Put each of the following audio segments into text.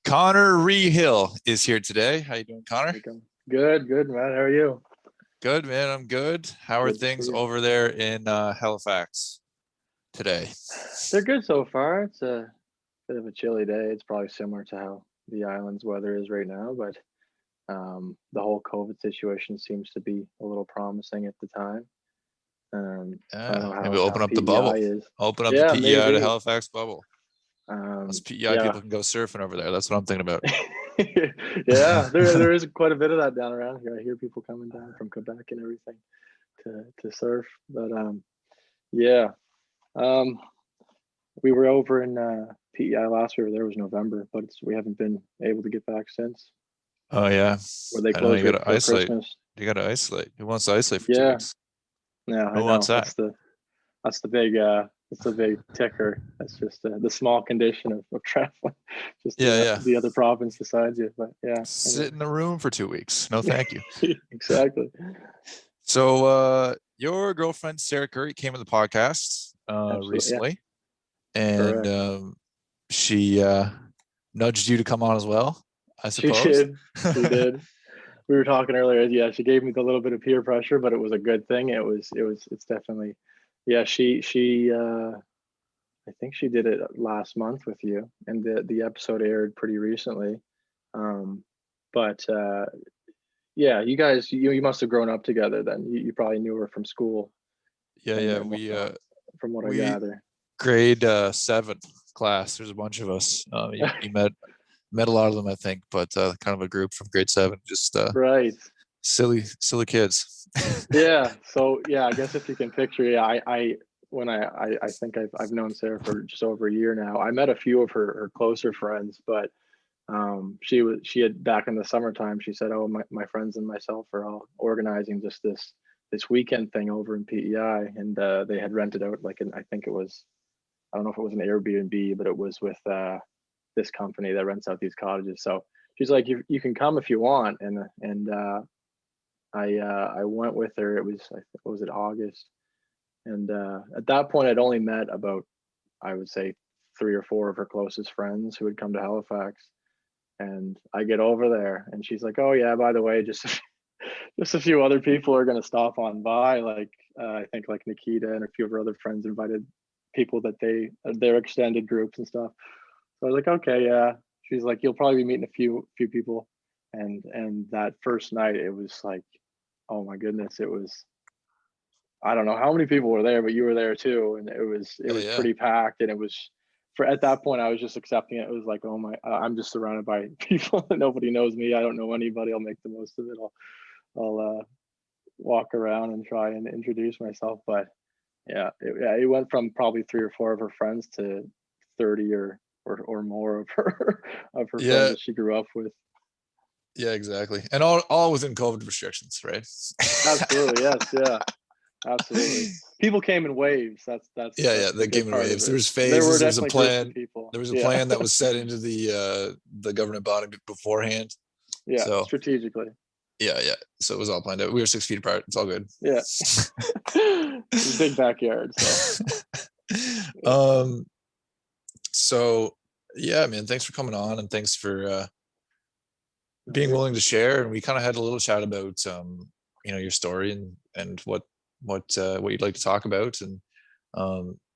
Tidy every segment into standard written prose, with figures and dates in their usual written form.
Connor Rehill is here today. How you doing, Connor? Good, Matt. How are you? Good, man. I'm good. How are Good to see things you. over there in Halifax today? They're good so far. It's a bit of a chilly day. It's probably similar to how the island's weather is right now, but the whole COVID situation seems to be a little promising at the time. I don't Yeah, know maybe how open up the PEI bubble. is. Open up the Yeah, PEI to maybe. Halifax bubble. Those PEI Yeah, people can go surfing over there. That's what I'm thinking about. yeah. There is quite a bit of that down around here. I hear people coming down from Quebec and everything to surf, but yeah. Um, We were over in PEI last year. There was November, but we haven't been able to get back since. Oh yeah, Where they I know closed you right got to before isolate. Christmas. You got to isolate. Who wants to isolate for two Yeah, weeks? yeah, I Who wants know. that? That's the big ticker. That's just the small condition of traveling, just Yeah, yeah. the other province besides you. But yeah, Sit in a room for 2 weeks. No, thank you. exactly. So, your girlfriend Sarah Curry came on the podcast Absolutely, yeah, recently, and correct. she nudged you to come on as well, I She suppose. did. She did. We were talking earlier. Yeah, she gave me the little bit of peer pressure, but it was a good thing. It's definitely, yeah. She I think she did it last month with you, and the episode aired pretty recently. Um, but yeah, you guys, you must have grown up together then. You probably knew her from school Yeah, and yeah. whatnot, from what I We gather. grade 7 class. There's a bunch of us. You met a lot of them, I think, but kind of a group from grade 7, just Right. silly kids. Yeah. So yeah, I guess if you can picture, yeah, I when I think I've known Sarah for just over a year now. I met a few of her closer friends, but she had back in the summertime, she said, oh, my friends and myself are all organizing just this weekend thing over in PEI, and they had rented out like I think it was, I don't know if it was an Airbnb, but it was with this company that rents out these cottages. So she's like, you can come if you want, and I went with her. It was, what was it, August, and at that point I'd only met about, I would say, 3 or 4 of her closest friends who had come to Halifax. And I get over there, and she's like, "Oh yeah, by the way, just a few other people are gonna stop on by. Like I think like Nikita and a few of her other friends invited people that their extended groups and stuff." So I was like, "Okay, yeah." She's like, "You'll probably be meeting a few people," and that first night it was like, oh my goodness, it was, I don't know how many people were there, but you were there too, and it Yeah, was yeah. pretty packed, and it was, for at that point I was just accepting it. It was like, oh my, I'm just surrounded by people. Nobody knows me. I don't know anybody. I'll make the most of it. I'll walk around and try and introduce myself. But yeah, it went from probably 3 or 4 of her friends to 30 or more of her of her friends Yeah, that she grew up with. yeah, exactly. And all within COVID restrictions, right? Absolutely, yes, yeah. Absolutely. People came in waves. Yeah, That's yeah, the they good came in part of waves. There it. was There were phases. There was a definitely groups of plan. people. There was a Yeah. plan that was set into the government body beforehand. Yeah. So Strategically. yeah, yeah. So it was all planned out. We were 6 feet apart. It's all good. Yeah. Big backyard. So yeah. um. So yeah, man. Thanks for coming on, and thanks for No being worries. willing to share. And we kind of had a little chat about your story and what you'd like to talk about, and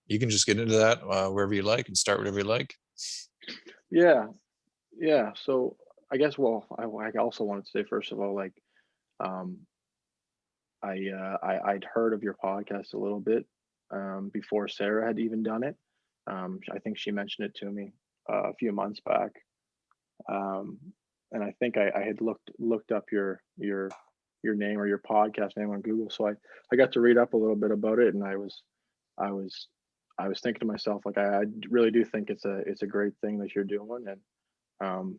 you can just get into that wherever you like and start whatever you like. Yeah. Yeah. So I guess, well, I also wanted to say, first of all, like, um I'd heard of your podcast a little bit before Sarah had even done it. I think she mentioned it to me a few months back. Um, and I think I had looked up your name or your podcast name on Google. So I got to read up a little bit about it, and I was I was thinking to myself, like, I really do think it's a great thing that you're doing. And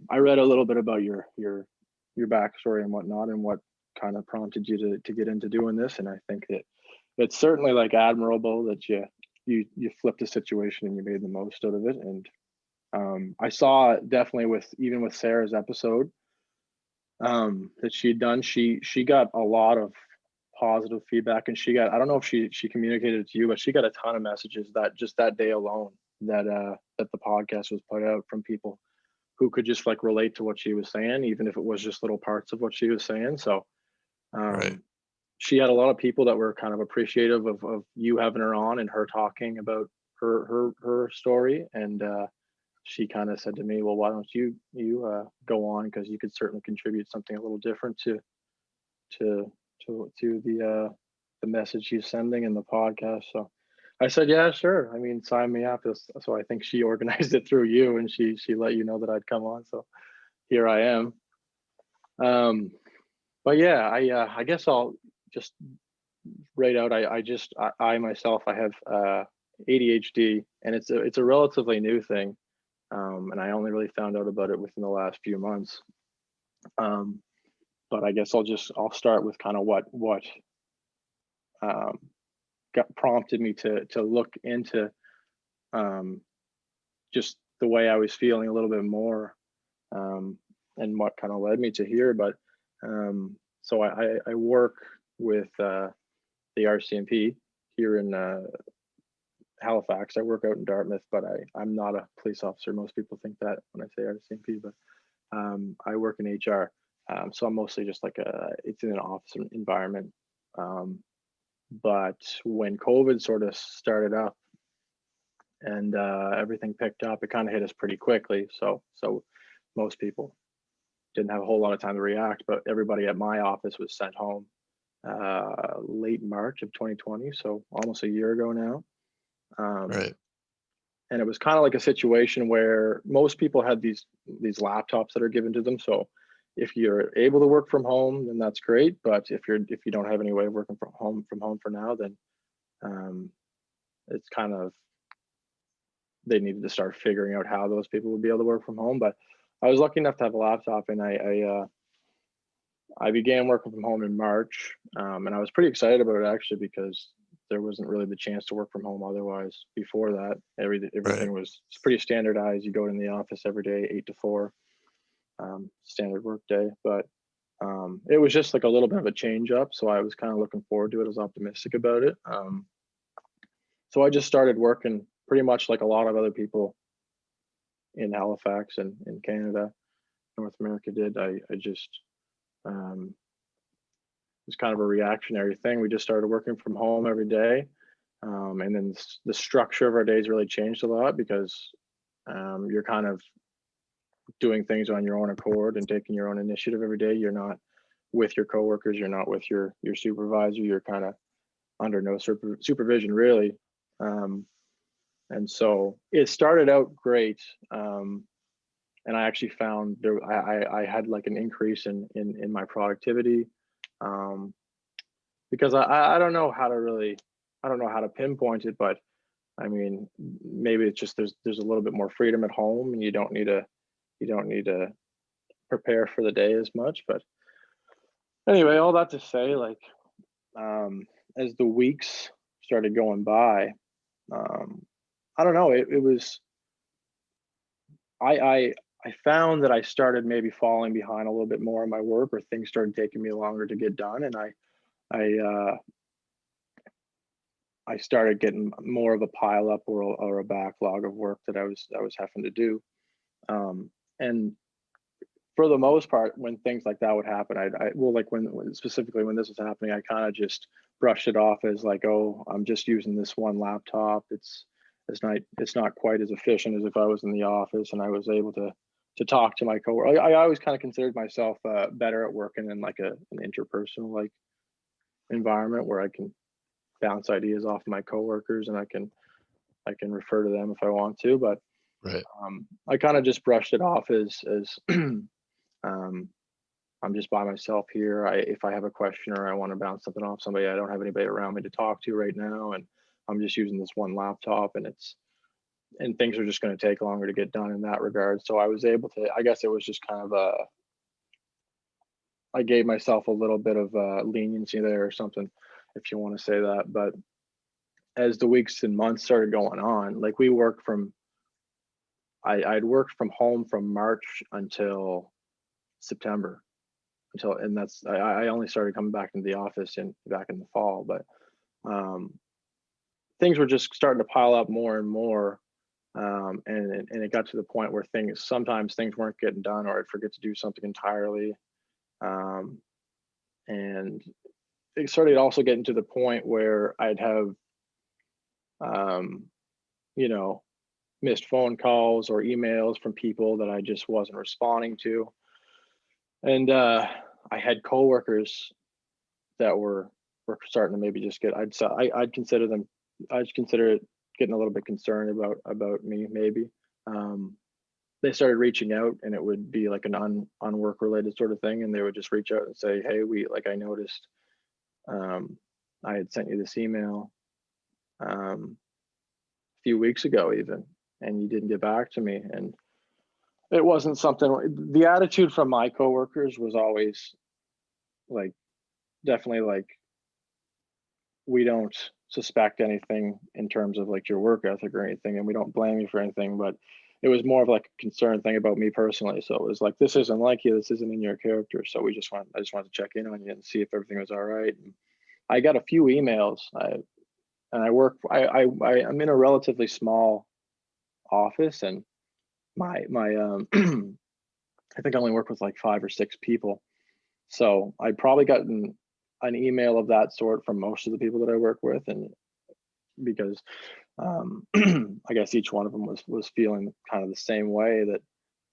I read a little bit about your backstory and whatnot, and what kind of prompted you to get into doing this. And I think that it's certainly like admirable that you flipped the situation and you made the most out of it. And I saw definitely with, even with Sarah's episode that she'd done, she got a lot of positive feedback, and she got, I don't know if she communicated it to you, but she got a ton of messages that just that day alone that that the podcast was put out from people who could just like relate to what she was saying, even if it was just little parts of what she was saying. So Right. um, she had a lot of people that were kind of appreciative of you having her on and her talking about her story. And she kind of said to me, "Well, why don't you go on, because you could certainly contribute something a little different to the message she's sending in the podcast." So I said, "Yeah, sure. I mean, sign me up." So I think she organized it through you, and she let you know that I'd come on. So here I am. Um, but yeah, I guess I'll just right out. I myself, I have ADHD, and it's a relatively new thing, and I only really found out about it within the last few months. Um, but I guess I'll start with kind of what um, got prompted me to look into um, just the way I was feeling a little bit more, um, and what kind of led me to here. But so I work with the RCMP here in Halifax. I work out in Dartmouth, but I'm not a police officer. Most people think that when I say RCMP, but I work in HR. So I'm mostly just like it's in an office environment. Um, but when COVID sort of started up and everything picked up, it kind of hit us pretty quickly. So most people didn't have a whole lot of time to react, but everybody at my office was sent home late March of 2020, so almost a year ago now. Um, Right. and it was kind of like a situation where most people had these laptops that are given to them. So if you're able to work from home, then that's great. But if you don't have any way of working from home for now, then um, it's kind of they needed to start figuring out how those people would be able to work from home. But I was lucky enough to have a laptop, and I began working from home in March, and I was pretty excited about it actually, because there wasn't really the chance to work from home otherwise. Before that, Right. everything was pretty standardized. You go in the office every day, 8 to 4, standard work day. But it was just like a little bit of a change up, so I was kind of looking forward to it. I was optimistic about it. So I just started working pretty much like a lot of other people in Halifax and in Canada, North America did. I just um, was kind of a reactionary thing. We just started working from home every day. And then the structure of our days really changed a lot, because you're kind of doing things on your own accord and taking your own initiative every day. You're not with your coworkers. You're not with your supervisor. You're kind of under no supervision really. Um, and so it started out great. And I actually found I had like an increase in my productivity, um, because I don't know how to really, I don't know how to pinpoint it, but I mean, maybe it's just there's a little bit more freedom at home, and you don't need to prepare for the day as much. But anyway, all that to say, like, as the weeks started going by, um, I don't know, it was I I I found that I started maybe falling behind a little bit more in my work, or things started taking me longer to get done, and I started getting more of a pile up, or a backlog of work that I was having to do. And for the most part, when things like that would happen, well, like when specifically when this was happening, I kind of just brushed it off as like, oh, I'm just using this one laptop. It's not quite as efficient as if I was in the office and I was able to talk to my coworker. I always kind of considered myself better at working in like an interpersonal like environment, where I can bounce ideas off my coworkers, and I can refer to them if I want to. But Right. I kind of just brushed it off as um, I'm just by myself here. If I have a question or I want to bounce something off somebody, I don't have anybody around me to talk to right now, and I'm just using this one laptop, and things are just going to take longer to get done in that regard. So I was able to. I guess it was just kind of I gave myself a little bit of leniency there, or something, if you want to say that. But as the weeks and months started going on, like we work from I'd worked from home from March until September, and I only started coming back into the office back in the fall. But um, things were just starting to pile up more and more, And it got to the point where sometimes things weren't getting done, or I'd forget to do something entirely. Um, and it started also getting to the point where I'd have, um, you know, missed phone calls or emails from people that I just wasn't responding to. And I had coworkers that were starting to maybe just get, I'd consider them, I'd consider it getting a little bit concerned about me maybe. Um, they started reaching out, and it would be like an on work related sort of thing, and they would just reach out and say, hey, I noticed, um, I had sent you this email, a few weeks ago even, and you didn't get back to me. And it wasn't something, the attitude from my coworkers was always like, definitely like, we don't suspect anything in terms of like your work ethic or anything, and we don't blame you for anything, but it was more of like a concern thing about me personally. So it was like, this isn't like you, this isn't in your character, so I just wanted to check in on you and see if everything was all right. And I got a few emails. And I work, I'm in a relatively small office, and my I think I only work with like 5 or 6 people. So I'd probably gotten an email of that sort from most of the people that I work with. And because I guess each one of them was feeling kind of the same way, that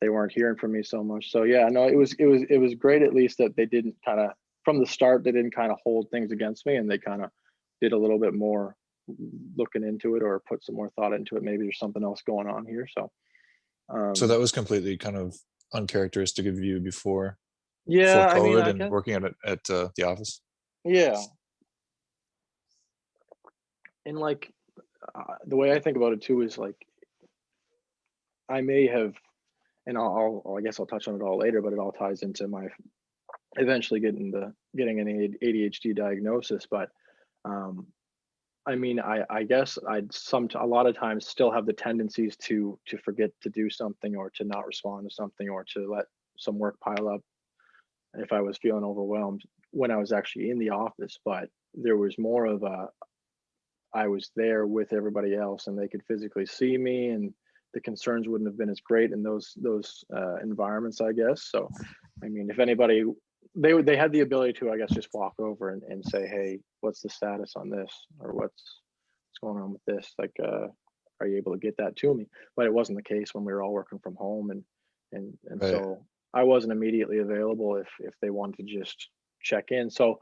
they weren't hearing from me so much. So yeah, no, it was great at least that they didn't kind of, from the start, they didn't kind of hold things against me, and they kind of did a little bit more looking into it, or put some more thought into it. Maybe there's something else going on here. So So um that was completely kind of uncharacteristic of you before yeah, I mean, COVID I and guess, working at the office. yeah. And like, the way I think about it too is like, I may have, and I guess I'll touch on it all later, but it all ties into my eventually getting an ADHD diagnosis. But um, I mean, I guess a lot of times still have the tendencies to forget to do something, or to not respond to something, or to let some work pile up if I was feeling overwhelmed when I was actually in the office. But there was more of a, I was there with everybody else, and they could physically see me, and the concerns wouldn't have been as great in those environments, I guess. So, I mean, if anybody, they had the ability to, I guess, just walk over and say, hey, what's the status on this, or what's going on with this? Like, are you able to get that to me? But it wasn't the case when we were all working from home, and Right. so I wasn't immediately available if they wanted to just check in. So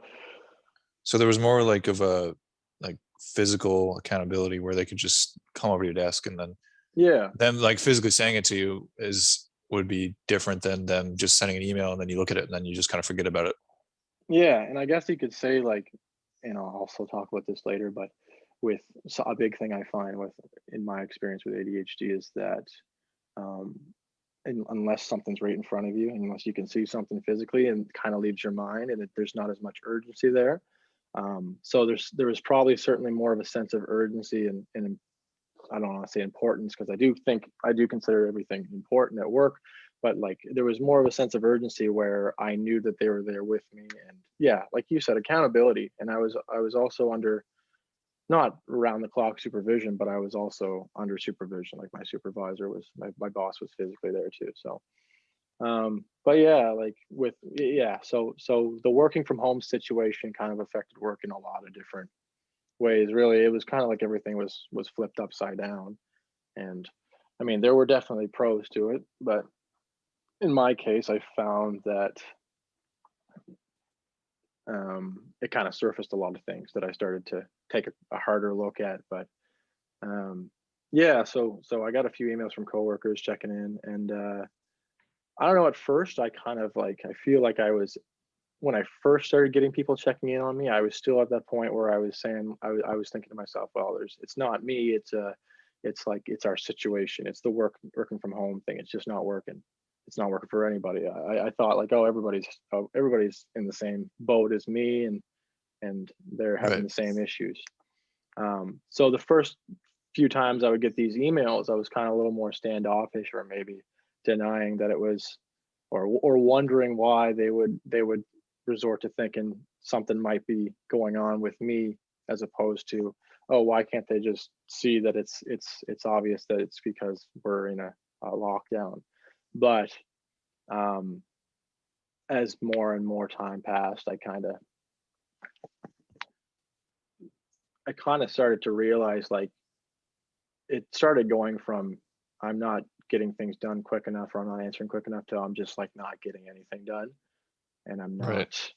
So there was more like of a like physical accountability where they could just come over to your desk, and then yeah, them like physically saying it to you is would be different than them just sending an email and then you look at it and then you just kind of forget about it. yeah, and I guess you could say like, I'll also talk about this later, but a big thing I find with, in my experience with ADHD, is that, um, unless something's right in front of you, unless you can see something physically, and kind of leaves your mind, and there's not as much urgency there. So there was probably certainly more of a sense of urgency, and I don't want to say importance, because I do consider everything important at work, but like, there was more of a sense of urgency where I knew that they were there with me. And yeah, like you said, accountability. And I was also under, not around the clock supervision, but I was also under supervision. Like, my boss was physically there too. So but yeah, like, so the working from home situation kind of affected work in a lot of different ways. Really, it was kind of like everything was flipped upside down. And I mean, there were definitely pros to it, but in my case, I found that, it kind of surfaced a lot of things that I started to take a harder look at. But yeah, so I got a few emails from coworkers checking in, and I don't know. At first, I kind of like, I feel like I was, when I first started getting people checking in on me, I was still at that point where I was saying, I was thinking to myself, well, it's not me, it's like, it's our situation, it's the working from home thing, it's just not working. It's not working for anybody. I thought like, oh, everybody's in the same boat as me, and they're having Right. the same issues. So the first few times I would get these emails, I was kind of a little more standoffish, or maybe denying that it was, or wondering why they would resort to thinking something might be going on with me, as opposed to oh, why can't they just see that it's obvious that it's because we're in a lockdown. But um, as more and more time passed, I kind of started to realize, like, it started going from I'm not getting things done quick enough or I'm not answering quick enough to I'm just like not getting anything done. And Right.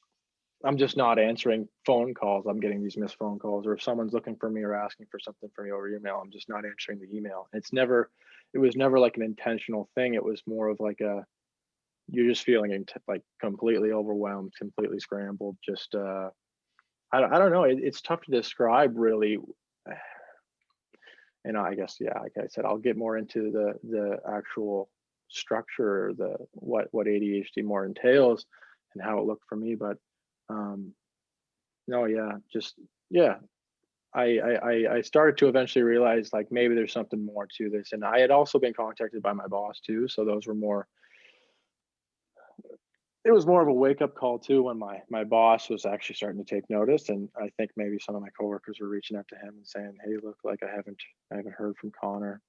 I'm just not answering phone calls. I'm getting these missed phone calls, or if someone's looking for me or asking for something from me over email, I'm just not answering the email. It was never like an intentional thing. It was more of like you're just feeling like completely overwhelmed, completely scrambled. Just, I don't know. It's tough to describe really. And I guess, yeah, like I said, I'll get more into the actual structure, the what ADHD more entails and how it looked for me. But um, no, yeah, just yeah, I started to eventually realize like maybe there's something more to this, and I had also been contacted by my boss too, so those were more. It was more of a wake up call too when my boss was actually starting to take notice, and I think maybe some of my coworkers were reaching out to him and saying, "Hey, look, like I haven't heard from Connor."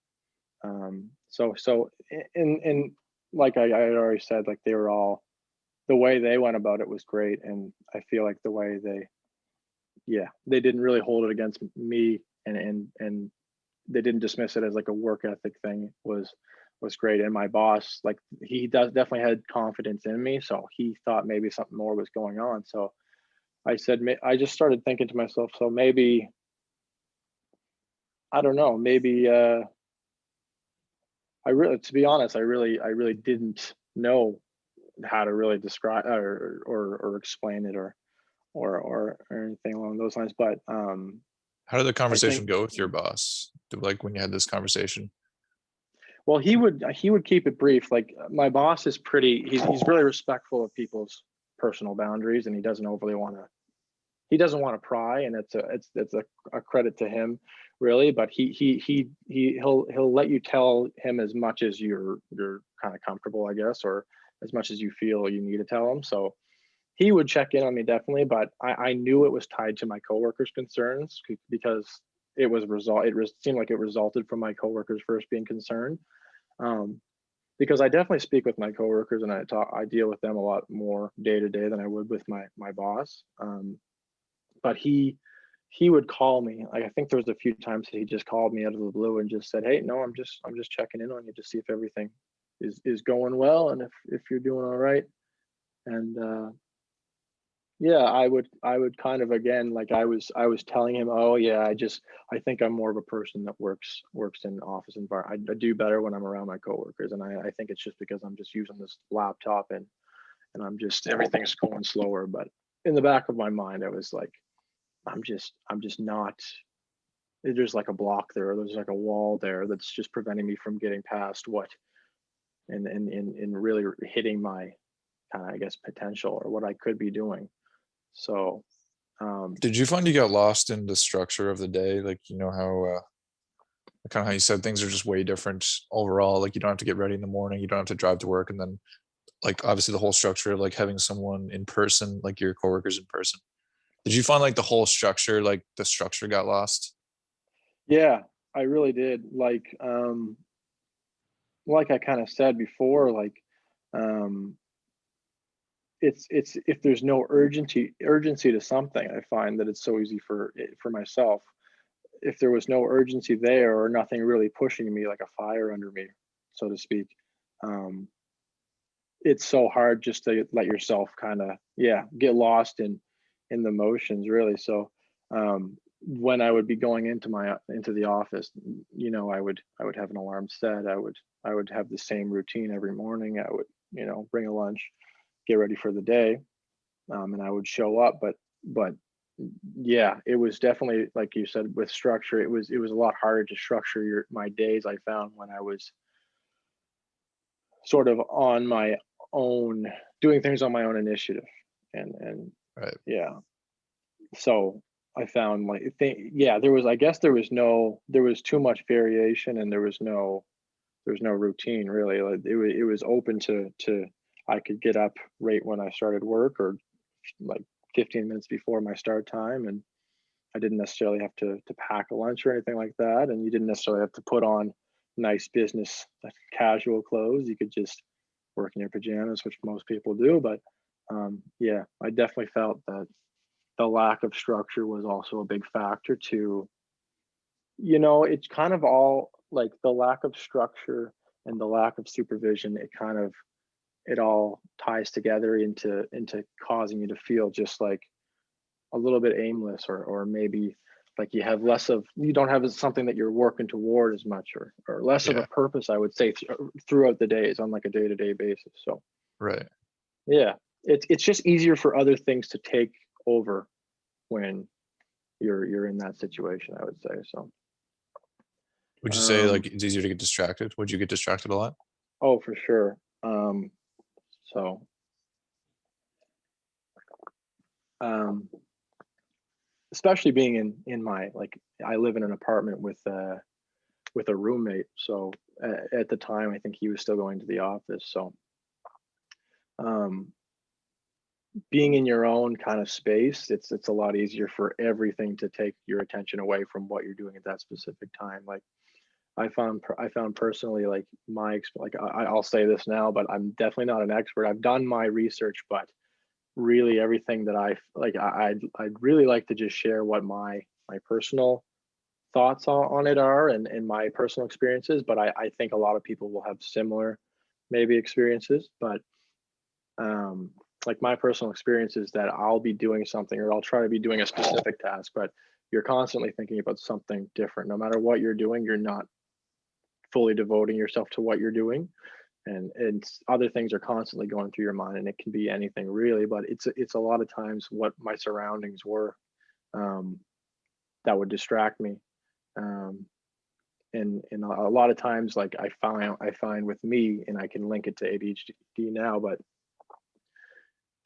So in like I had already said, like they were all the way they went about it was great, and I feel like the way yeah, they didn't really hold it against me, and they didn't dismiss it as like a work ethic thing was great. And my boss, like he does definitely had confidence in me, so he thought maybe something more was going on. So I just started thinking to myself, so maybe I don't know, maybe I really, to be honest, I really didn't know how to really describe or explain it or anything along those lines. But How did the I conversation think, go with your boss? Like when you had this conversation? well, he would keep it brief. Like my boss is pretty. He's really respectful of people's personal boundaries, and he doesn't want to pry, and it's a credit to him, really. But he'll let you tell him as much as you're kind of comfortable, I guess, or as much as you feel you need to tell him. So he would check in on me definitely, but I knew it was tied to my coworkers' concerns because seemed like it resulted from my coworkers first being concerned. Um, because I definitely speak with my coworkers and I deal with them a lot more day to day than I would with my boss. But he would call me. Like I think there was a few times that he just called me out of the blue and just said, "Hey, no, I'm just checking in on you to see if everything is going well and if you're doing all right." And yeah, I would kind of again, like I was telling him, "Oh yeah, I think I'm more of a person that works in office environment. I do better when I'm around my coworkers, and I think it's just because I'm just using this laptop and I'm just everything's going slower." But in the back of my mind, I was like, I'm just not. There's like a block there. There's like a wall there that's just preventing me from getting past what and really hitting my kind of, I guess, potential or what I could be doing. So Did you find you got lost in the structure of the day? Like, you know how kind of how you said things are just way different overall. Like you don't have to get ready in the morning, you don't have to drive to work, and then like obviously the whole structure of like having someone in person, like your coworkers in person. Did you find like the whole structure, like the structure got lost? yeah, I really did. Like I kind of said before, like um, it's if there's no urgency to something, I find that it's so easy for myself. If there was no urgency there or nothing really pushing me like a fire under me, so to speak, um, it's so hard just to let yourself kind of, yeah, get lost in the motions, really. So when I would be going into the office, I would have an alarm set. I would have the same routine every morning. I would, bring a lunch, get ready for the day, and I would show up. But yeah, it was definitely like you said with structure. It was a lot harder to structure my days. I found when I was sort of on my own, doing things on my own initiative, and Right. yeah. So I found like yeah, there was, I guess there was too much variation, and there was no routine really. Like it was open to I could get up right when I started work, or like 15 minutes before my start time, and I didn't necessarily have to pack a lunch or anything like that, and you didn't necessarily have to put on nice business like casual clothes. You could just work in your pajamas, which most people do. But yeah, I definitely felt that the lack of structure was also a big factor to, it's kind of all like the lack of structure and the lack of supervision. It all ties together into causing you to feel just like a little bit aimless, or maybe like you don't have something that you're working toward as much, or less of a Yeah. purpose, I would say, throughout the days on like a day-to-day basis. So Right. yeah, it's just easier for other things to take over when you're in that situation, I would say. So Would you say like um it's easier to get distracted? Would you get distracted a lot? oh, for sure. So um especially being in my, like, I live in an apartment with a roommate. So at the time, I think he was still going to the office. So um, being in your own kind of space, it's a lot easier for everything to take your attention away from what you're doing at that specific time. Like I found personally, like I'll say this now, but I'm definitely not an expert. I've done my research, but really everything that I'd really like to just share what my personal thoughts on it are, and my personal experiences. But I think a lot of people will have similar maybe experiences. But like my personal experience is that I'll be doing something, or I'll try to be doing a specific task, but you're constantly thinking about something different. No matter what you're doing, you're not fully devoting yourself to what you're doing, and other things are constantly going through your mind, and it can be anything really. But it's a lot of times what my surroundings were, um, that would distract me. um, and a lot of times, like I find with me, and I can link it to ADHD now, but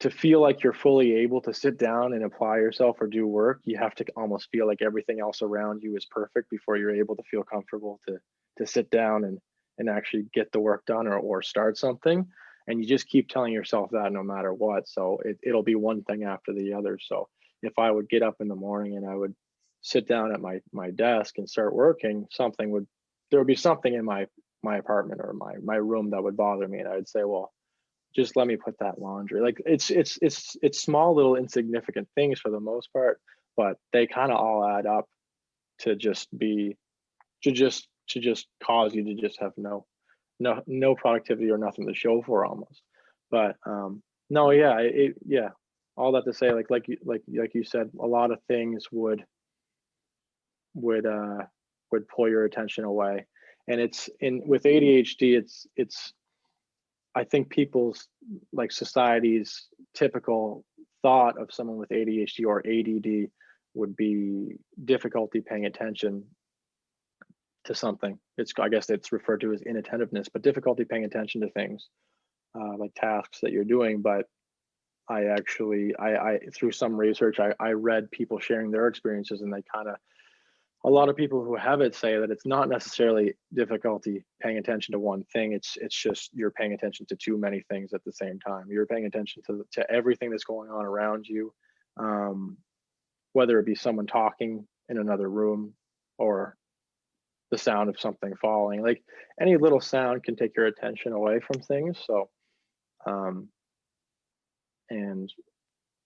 to feel like you're fully able to sit down and apply yourself or do work, you have to almost feel like everything else around you is perfect before you're able to feel comfortable to sit down and actually get the work done, or start something. And you just keep telling yourself that no matter what. So it'll be one thing after the other. So if I would get up in the morning and I would sit down at my desk and start working, there would be something in my apartment or my room that would bother me, and I would say, well, just let me put that laundry. Like it's small little insignificant things for the most part, but they kind of all add up to just cause you to just have no productivity or nothing to show for almost. But no, yeah, yeah, all that to say, like you said, a lot of things would uh would pull your attention away. And it's in with ADHD, it's I think people's, like, society's typical thought of someone with ADHD or ADD would be difficulty paying attention to something. I guess it's referred to as inattentiveness, but difficulty paying attention to things, like tasks that you're doing. But I through some research, I read people sharing their experiences, and they kind of a lot of people who have it say that it's not necessarily difficulty paying attention to one thing. It's just you're paying attention to too many things at the same time. You're paying attention to everything that's going on around you, um, whether it be someone talking in another room, or the sound of something falling. Like any little sound can take your attention away from things. So um, and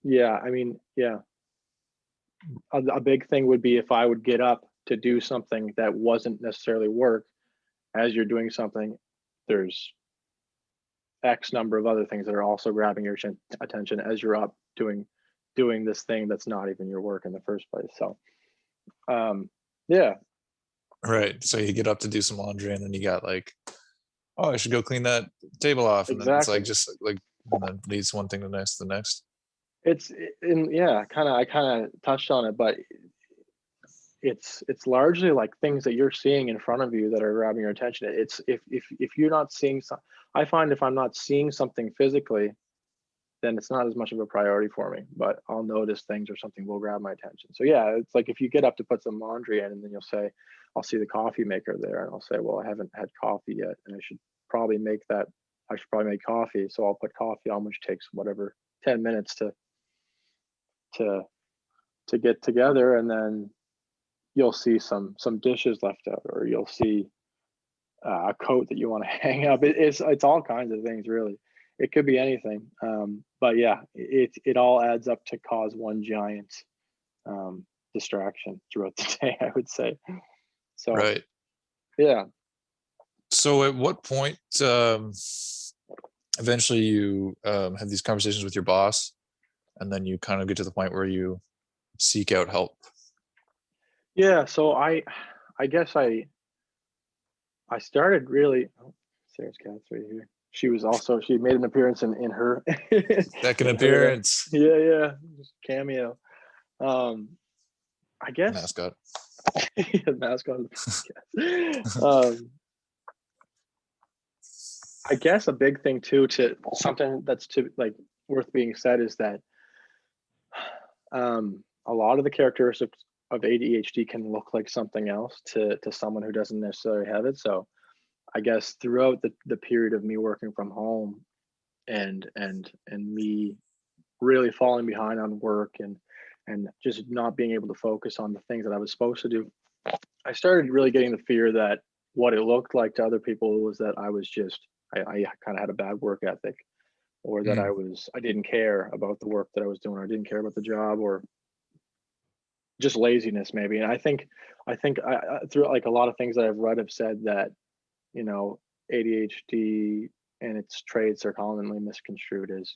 yeah, I mean, yeah, a big thing would be if I would get up to do something that wasn't necessarily work. As you're doing something, there's X number of other things that are also grabbing your attention as you're up doing this thing that's not even your work in the first place. So yeah, Right. So you get up to do some laundry and then you got like, oh, I should go clean that table off. And then it's like exactly. just like and then leads one thing to the next. And yeah, I kind of touched on it, but it's largely like things that you're seeing in front of you that are grabbing your attention. It's if you're not seeing some, I find if I'm not seeing something physically, then it's not as much of a priority for me. But I'll notice things, or something will grab my attention. So yeah, it's like if you get up to put some laundry in, and then you'll say, I'll see the coffee maker there, and I'll say, well, I haven't had coffee yet, and probably make that. I should probably make coffee. So I'll put coffee on, which takes whatever 10 minutes to to get together, and then you'll see some dishes left out, or you'll see a coat that you want to hang up. It's all kinds of things, really. It could be anything. But yeah, it all adds up to cause one giant distraction throughout the day, I would say. So Right. yeah. So at what point eventually you have these conversations with your boss, and then you kind of get to the point where you seek out help? Yeah, so I guess I started really. Oh, Sarah's cat's right here. She made an appearance in her Second in her appearance. yeah, just cameo. I guess Mascot. mascot of the podcast. I guess a big thing too, to something that's to like worth being said, is that a lot of the characteristics of ADHD can look like something else to someone who doesn't necessarily have it. So I guess throughout the period of me working from home, and me really falling behind on work, and just not being able to focus on the things that I was supposed to do, I started really getting the fear that what it looked like to other people was that I was just I kind of had a bad work ethic, or that Mm, I didn't care about the work that I was doing, or I didn't care about the job, or just laziness maybe. And I through like a lot of things that I've read have said that, you know, ADHD and its traits are commonly misconstrued as,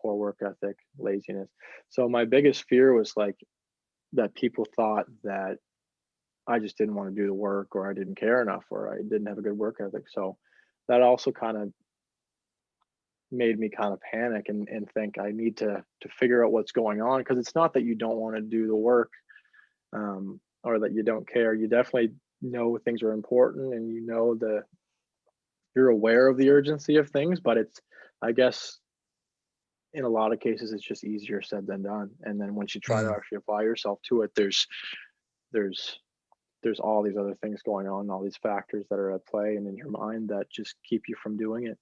poor work ethic, laziness. So my biggest fear was like that people thought that I just didn't want to do the work, or I didn't care enough, or I didn't have a good work ethic. So that also kind of made me kind of panic, and think I need to figure out what's going on, because it's not that you don't want to do the work, or that you don't care. You definitely know things are important, and you're aware of the urgency of things, but it's, I guess, in a lot of cases it's just easier said than done. And then once you try to mm, actually apply yourself to it, there's there's all these other things going on, all these factors that are at play and in your mind that just keep you from doing it.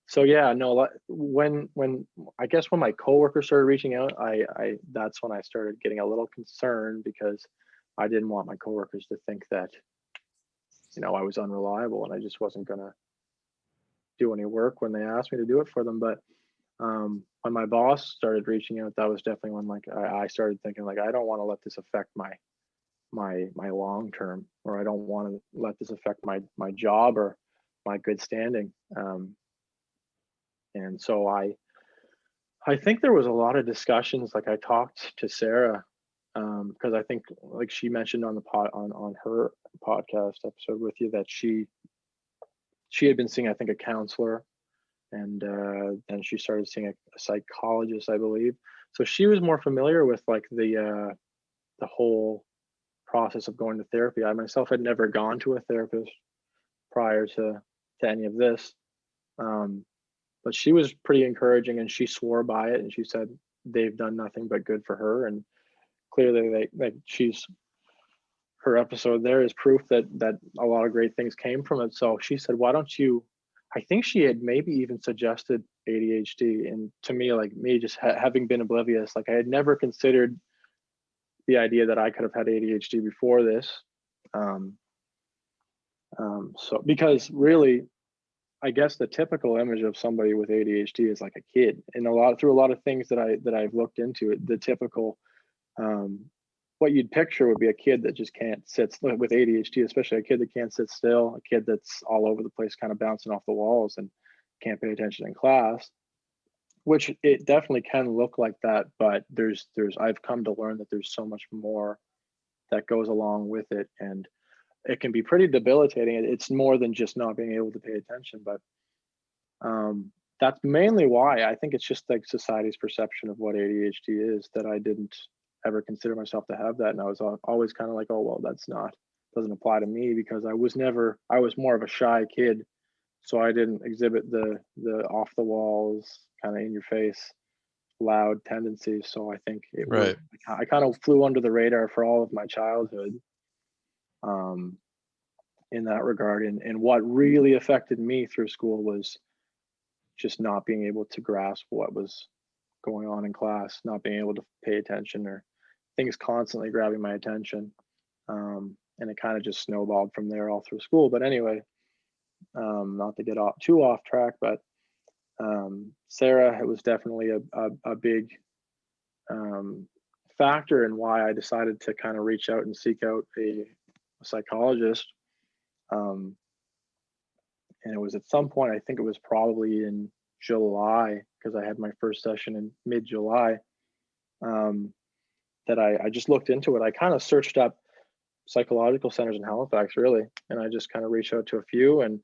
So yeah, no, when I guess when my coworkers started reaching out, I that's when I started getting a little concerned, because I didn't want my coworkers to think that, I was unreliable and I just wasn't gonna do any work when they asked me to do it for them. But when my boss started reaching out, that was definitely when, like, I started thinking, like, I don't want to let this affect my long term, or I don't want to let this affect my job or my good standing. And so I think there was a lot of discussions. Like, I talked to Sarah, because I think, like she mentioned on the on her podcast episode with you, that she had been seeing, I think, a counselor, and then she started seeing a psychologist, I believe. So she was more familiar with, like, the whole process of going to therapy. I myself had never gone to a therapist prior to any of this. Um, but she was pretty encouraging, and she swore by it, and she said they've done nothing but good for her. And clearly she's, her episode there is proof that a lot of great things came from it. So she said, why don't you, I think she had maybe even suggested ADHD. And to me, like, me just having been oblivious, like, I had never considered the idea that I could have had ADHD before this. Um, so because really, I guess the typical image of somebody with ADHD is like a kid, and through a lot of things that I've looked into it, the typical, um, what you'd picture would be a kid that just can't sit with ADHD, especially a kid that can't sit still, a kid that's all over the place, kind of bouncing off the walls and can't pay attention in class, which it definitely can look like that. But there's I've come to learn that there's so much more that goes along with it, and it can be pretty debilitating. It's more than just not being able to pay attention. But that's mainly why I think it's just like society's perception of what ADHD is, that I didn't ever consider myself to have that. And I was always kind of like, oh, well, doesn't apply to me, because I was more of a shy kid. So I didn't exhibit the off the walls, kind of in your face, loud tendencies. So I think right. I kind of flew under the radar for all of my childhood, um, in that regard. And what really affected me through school was just not being able to grasp what was going on in class, not being able to pay attention, or things constantly grabbing my attention. And it kind of just snowballed from there all through school. But anyway, not to get too off track, but Sarah, it was definitely a big factor in why I decided to kind of reach out and seek out a psychologist. And it was at some point, I think it was probably in July, because I had my first session in mid-July, that I just looked into it. I kind of searched up psychological centers in Halifax, really, and I just kind of reached out to a few. And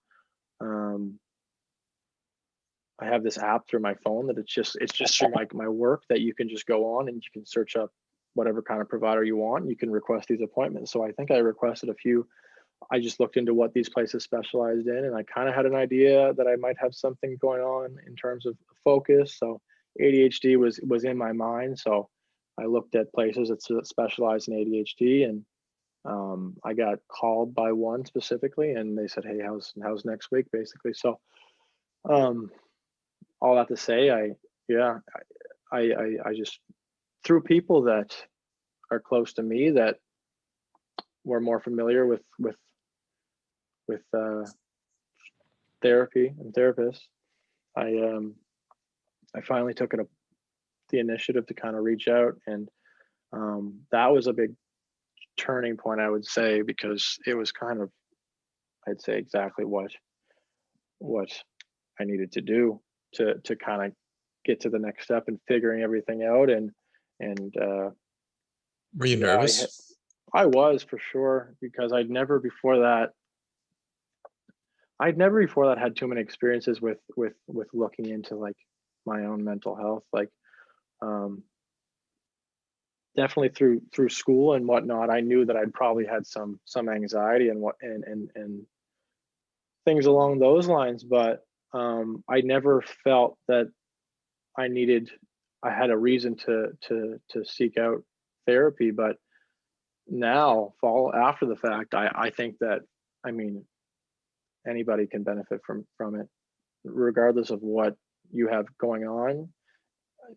I have this app through my phone that it's just through my work, that you can just go on and you can search up whatever kind of provider you want. You can request these appointments. So I think I requested a few. I just looked into what these places specialized in, and I kind of had an idea that I might have something going on in terms of focus. So ADHD was in my mind. So I looked at places that specialize in ADHD, and I got called by one specifically, and they said, "Hey, how's next week?" Basically. So all that to say, I just, through people that are close to me that were more familiar with therapy and therapists, I finally took the initiative to kind of reach out, and that was a big turning point, I would say, because it was kind of, I'd say, exactly what I needed to do to kind of get to the next step and figuring everything out. And Were you yeah, nervous? I was, for sure, because I'd never before that had too many experiences with looking into like my own mental health. Like definitely through school and whatnot, I knew that I'd probably had some anxiety and things along those lines, but I never felt that I had a reason to seek out therapy. But now, after the fact, I think that, I mean, anybody can benefit from it, regardless of what you have going on.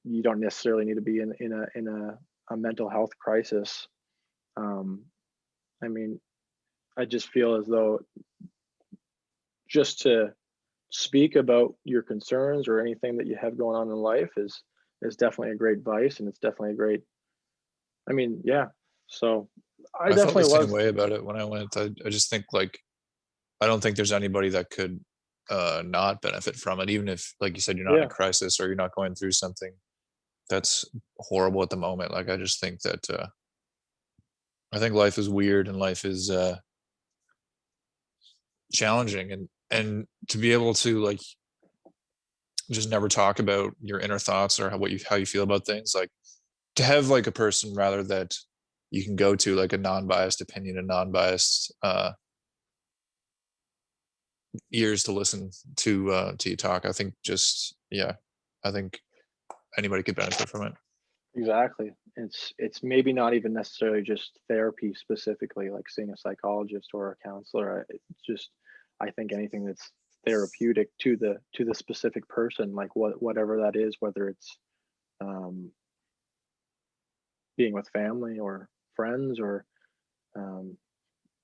You don't necessarily need to be in a mental health crisis. I mean, I just feel as though just to speak about your concerns or anything that you have going on in life is definitely a great vice, and it's definitely a great, I mean, yeah. So I I felt the definitely same was. way about it when I went. I just think like I don't think there's anybody that could not benefit from it, even if, like you said, you're not in a Yeah, crisis or you're not going through something that's horrible at the moment. Like I just think that I think life is weird and life is challenging, and to be able to like just never talk about your inner thoughts or how you feel about things, like to have like a person rather that you can go to, like a non-biased opinion and non-biased ears to listen to you talk. I think just, yeah, I think anybody could benefit from it. exactly. It's maybe not even necessarily just therapy specifically, like seeing a psychologist or a counselor. It's just, I think anything that's therapeutic to the specific person, like whatever that is, whether it's um, being with family or friends, or um,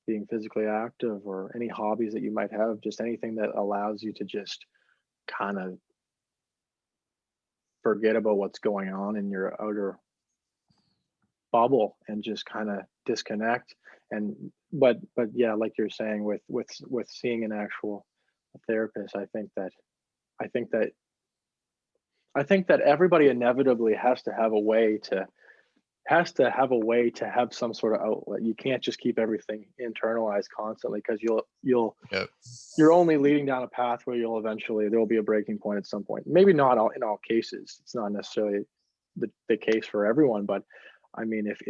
being physically active, or any hobbies that you might have, just anything that allows you to just kind of forget about what's going on in your outer bubble and just kind of disconnect. And but yeah, like you're saying, with seeing an actual therapist, I think that everybody inevitably has to have some sort of outlet. You can't just keep everything internalized constantly, because Yep. you're only leading down a path where there will be a breaking point at some point. Maybe not in all cases. It's not necessarily the case for everyone, but I mean, if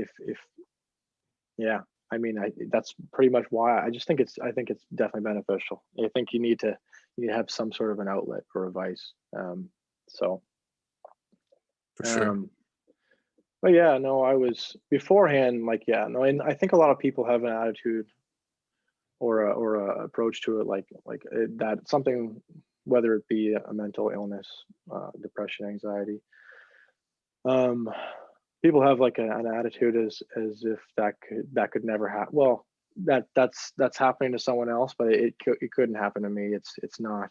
yeah, I mean, that's pretty much why I think it's definitely beneficial. I think you have some sort of an outlet or a vice. So, For sure. um, but yeah, no, I was beforehand, like, yeah, no, and I think a lot of people have an attitude or a approach to it, that something, whether it be a mental illness, depression, anxiety, um, people have like an attitude as if that could never happen. Well, that's happening to someone else, but it couldn't happen to me. It's not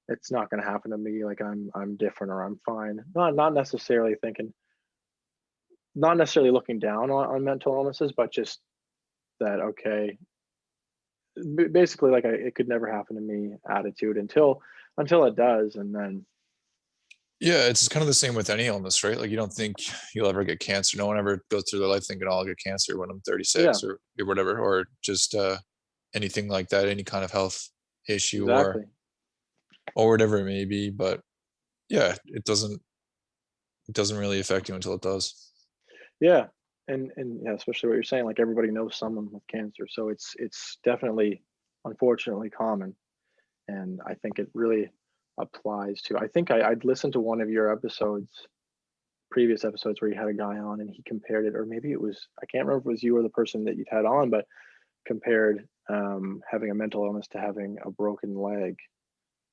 going to happen to me. Like I'm different or I'm fine. Not necessarily thinking, not necessarily looking down on mental illnesses, but just that, okay, basically like it could never happen to me attitude until it does, and then Yeah, it's kind of the same with any illness, right? Like you don't think you'll ever get cancer. No one ever goes through their life thinking, "Oh, I'll get cancer when I'm yeah, 36 or whatever," or just anything like that, any kind of health issue exactly. or whatever it may be. But yeah, it doesn't really affect you until it does. Yeah, and yeah, especially what you're saying, like everybody knows someone with cancer, so it's definitely unfortunately common, and I think it really applies to. I think I'd listened to one of your episodes, previous episodes, where you had a guy on, and he compared it, or maybe it was, I can't remember if it was you or the person that you'd had on, but compared having a mental illness to having a broken leg.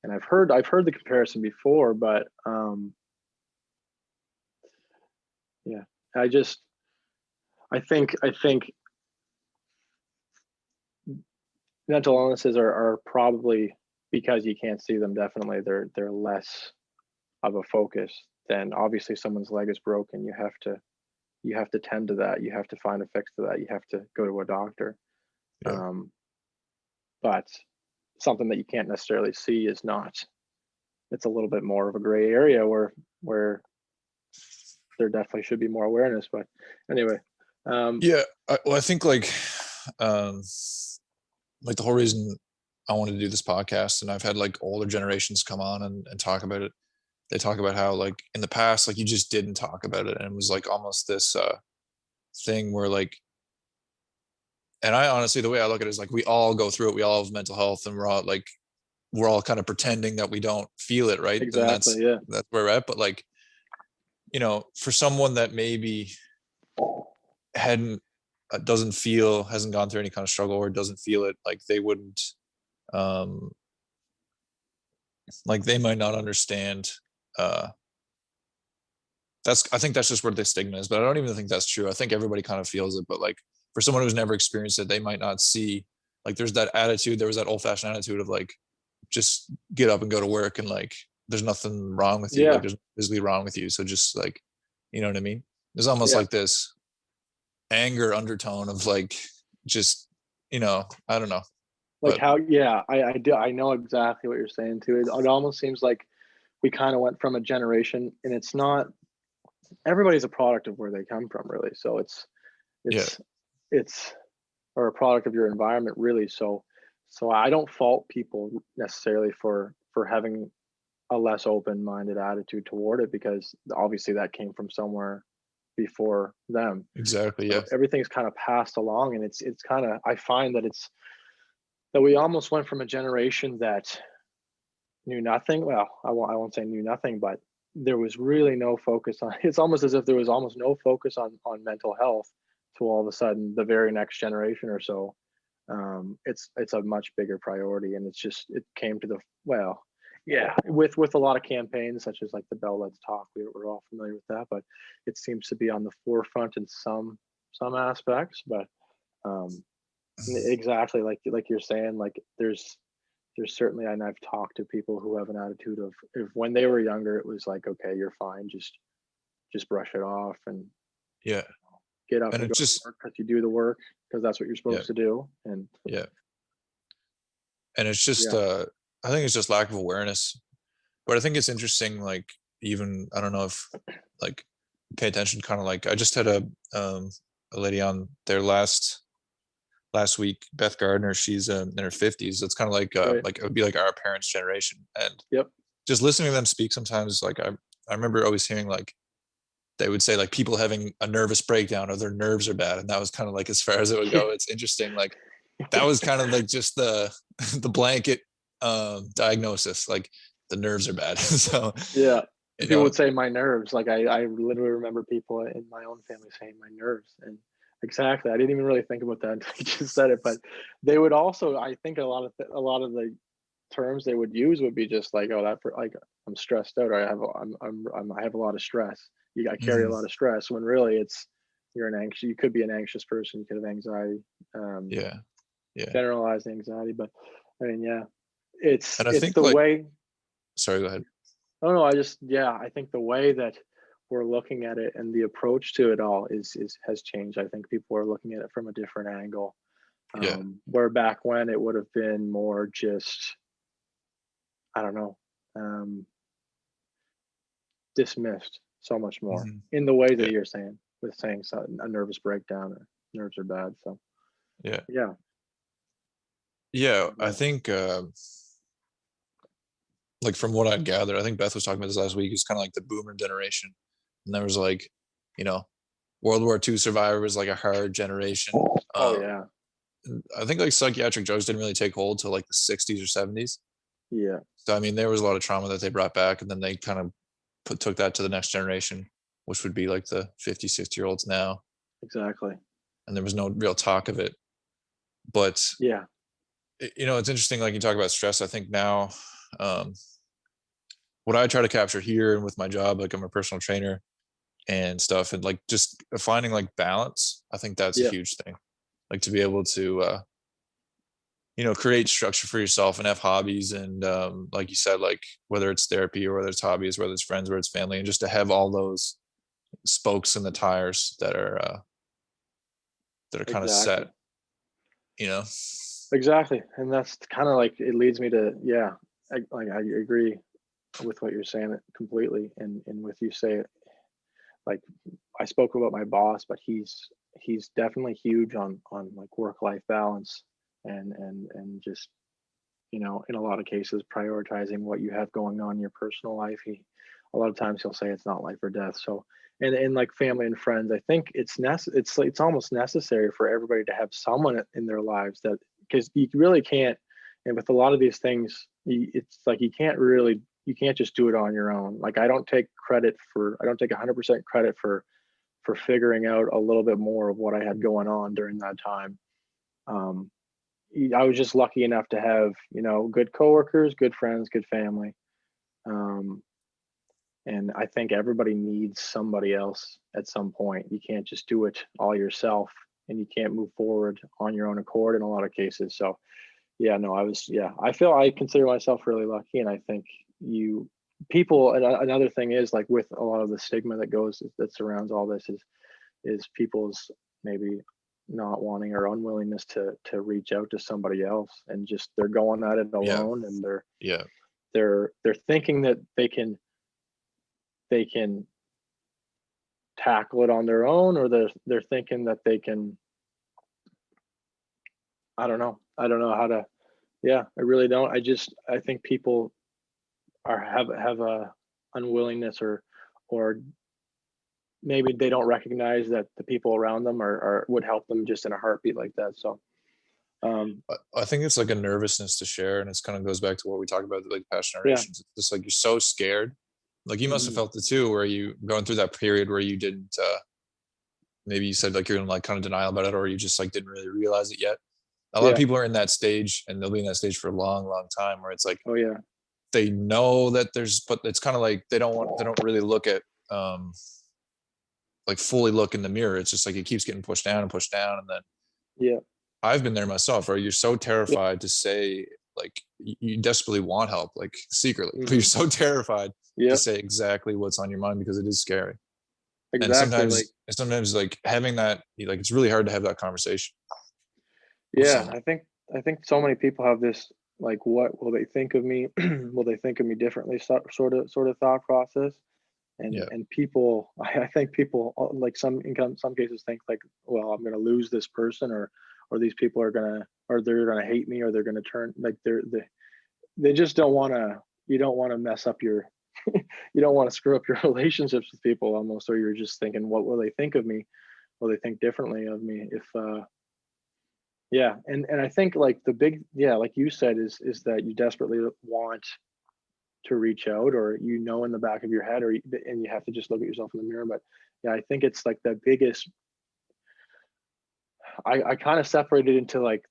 And I've heard the comparison before, but yeah, I just I think mental illnesses are probably, because you can't see them, definitely they're less of a focus than, obviously, someone's leg is broken. You have to tend to that. You have to find a fix to that. You have to go to a doctor. Yeah. Um, but something that you can't necessarily see is not. It's a little bit more of a gray area where there definitely should be more awareness. But anyway, Yeah. Well, I think um, like the whole reason I wanted to do this podcast, and I've had like older generations come on and talk about it. They talk about how like in the past, like you just didn't talk about it, and it was like almost this thing where like, and I honestly, the way I look at it is like we all go through it. We all have mental health, and we're all kind of pretending that we don't feel it, right? And exactly. that's Yeah. that's where we're at. But like, for someone that maybe hadn't doesn't feel hasn't gone through any kind of struggle or doesn't feel it, like they wouldn't um like they might not understand. uh I think that's just where the stigma is, but I don't even think that's true. I think everybody kind of feels it, but like for someone who's never experienced it, they might not see, like there's that attitude, there was that old-fashioned attitude of like just get up and go to work, and like there's nothing wrong with you, like Yeah. there's physically wrong with you, so just like, you know what I mean? There's almost Yeah. like this anger undertone of like, just, I don't know. Like But how, yeah, I know exactly what you're saying too. It almost seems like we kind of went from a generation, and it's not, everybody's a product of where they come from, really. So yeah, it's it's or a product of your environment, really. So I don't fault people necessarily for having a less open-minded attitude toward it, because obviously that came from somewhere before them. exactly, So yeah. everything's kind of passed along, and it's kind of, I find that it's that we almost went from a generation that knew nothing. Well, I won't say knew nothing, but there was really no focus on. It's almost as if there was almost no focus on mental health, to all of a sudden the very next generation or so. It's a much bigger priority, and it came to the, well, yeah, with a lot of campaigns such as like the Bell Let's Talk. We're all familiar with that, but it seems to be on the forefront in some aspects. But um, exactly, like you're saying, like there's certainly, and I've talked to people who have an attitude of, if when they were younger it was like, okay, you're fine, just brush it off and Yeah. get up And and go it's to just, work because you do the work, because that's what you're yeah, supposed to do. And yeah. And it's just, yeah, I think it's just lack of awareness. But I think it's interesting, like, even, I don't know if, like, pay attention, kind of like, I just had a lady on there last week, Beth Gardner. She's in her 50s. It's kind of right, like it would be like our parents' generation. And yep, just listening to them speak sometimes, like I remember always hearing like they would say like people having a nervous breakdown or their nerves are bad, and that was kind of like as far as it would go. It's interesting, like that was kind of like just the the blanket diagnosis, like the nerves are bad. So yeah. you People know would say my nerves. Like I literally remember people in my own family saying my nerves, and exactly, I didn't even really think about that until you just said it. But they would also, I think, a lot of the terms they would use would be just like, oh, that, for like, I'm stressed out, or I have a lot of stress. you got carry a Mhm. lot of stress, when really you could be an anxious person, you could have anxiety, Yeah. Yeah. generalized anxiety. But I mean, yeah, And I it's think the like, way. sorry, go ahead. Oh no, yeah, I think the way that we're looking at it and the approach to it all is has changed. I think people are looking at it from a different angle. Yeah. Where back when it would have been more just, I don't know, um, dismissed so much more Mhm. in the way that Yeah. you're saying, with saying a nervous breakdown or nerves are bad. So Yeah. yeah, Yeah. I but think, like from what I'd gathered, I think Beth was talking about this last week, is kind of like the boomer generation. And there was like, you know, World War II survivor was like a hard generation. oh Um, yeah, I think like psychiatric drugs didn't really take hold till like the 60s or 70s. yeah, So I mean, there was a lot of trauma that they brought back, and then they kind of took that to the next generation, which would be like the 50, 60-year-olds now. exactly, And there was no real talk of it. But yeah, it's interesting. Like you talk about stress. I think now, um, what I try to capture here and with my job, like I'm a personal trainer and stuff, and like just finding like balance. I think that's a yeah, huge thing. Like to be able to, create structure for yourself and have hobbies, and like you said, like whether it's therapy or whether it's hobbies, whether it's friends, whether it's family, and just to have all those spokes in the tires that are kind of exactly. set. You know. Exactly, and that's kind of like it leads me to, yeah, I agree with what you're saying completely, and with you say, like, I spoke about my boss, but he's definitely huge on like work life balance, and just, in a lot of cases prioritizing what you have going on in your personal life. A lot of times he'll say it's not life or death. So, and like family and friends, I think it's almost necessary for everybody to have someone in their lives, that because you really can't. And with a lot of these things, it's like you can't just do it on your own. Like I don't take 100% credit for figuring out a little bit more of what I had going on during that time. um, I was just lucky enough to have, good coworkers, good friends, good family. Um, and I think everybody needs somebody else at some point. You can't just do it all yourself, and you can't move forward on your own accord in a lot of cases. So yeah, no, I consider myself really lucky. And I think you people, and another thing is, like, with a lot of the stigma that surrounds all this is people's maybe not wanting or unwillingness to reach out to somebody else, and just they're going at it Yeah. alone, and Yeah. they're thinking that they can tackle it on their own, or they're thinking that they can. I don't know how to. Yeah, I really don't. I think people have a unwillingness, or maybe they don't recognize that the people around them are would help them just in a heartbeat like that. So um I think it's like a nervousness to share, and it's kind of goes back to what we talked about, like past yeah. generations. It's just like you're so scared. Like you must have Hmm. felt it too, where you going through that period where you didn't. Maybe you said like you're in like kind of denial about it, or you just like didn't really realize it yet. A lot of Yeah. people are in that stage, and they'll be in that stage for a long, long time, where it's like Oh yeah. they know that but it's kind of like they don't really look at um like fully look in the mirror. It's just like it keeps getting pushed down, and then Yeah. I've been there myself, right? You're so Yeah. terrified to say, like, you desperately want help, like secretly, but you're Hmm. so terrified to Yeah. say exactly what's on your mind because it is scary. And Exactly. Like, sometimes like having that, like, it's really hard to have that conversation with yeah, someone. I think so many people have this, like, what will they think of me? Will they think of me differently? Sort of thought process. And Yeah. people, I think people, like, some cases think like, well, I'm going to lose this person, or these people or they're gonna hate me, or they're gonna turn, like, they just don't want to. You don't want to mess up your. You don't want to screw up your relationships with people, almost, or you're just thinking, what will they think of me? Will they think differently of me if yeah. And I think, like, the big, yeah, like you said, is that you desperately want to reach out, or, in the back of your head, and you have to just look at yourself in the mirror. But yeah, I think it's like the biggest. I kind of separated into, like,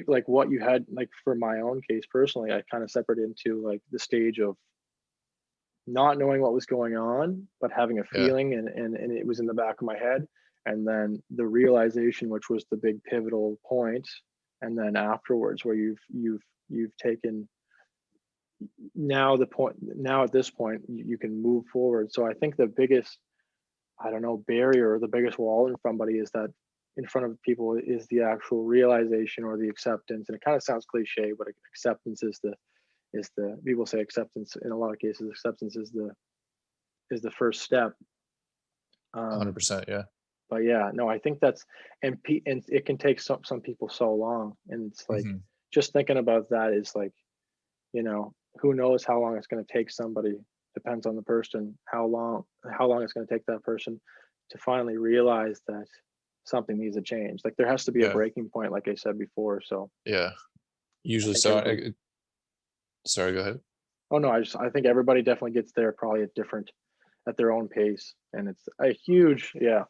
like what you had, like, for my own case personally, I kind of separated into, like, the stage of not knowing what was going on, but having a Yeah. feeling, and it was in the back of my head. And then the realization, which was the big pivotal point, and then afterwards, where you've taken, now the point, now at this point you can move forward. So I think the biggest, I don't know, barrier, or the biggest wall in front of somebody, is that in front of people, is the actual realization or the acceptance. And it kind of sounds cliche, but acceptance is the people say acceptance, in a lot of cases acceptance is the first step. um 100%. Yeah. but yeah, no, I think that's, and it can take some people so long, and it's like, Hmm. just thinking about that is like, who knows how long it's going to take somebody, depends on the person, how long it's going to take that person to finally realize that something needs to change. Like, there has to be a Yeah. breaking point, like I said before. So Yeah. I Usually think so. everybody, Sorry, go ahead. oh no, I think everybody definitely gets there, probably at their own pace. And it's a huge, yeah,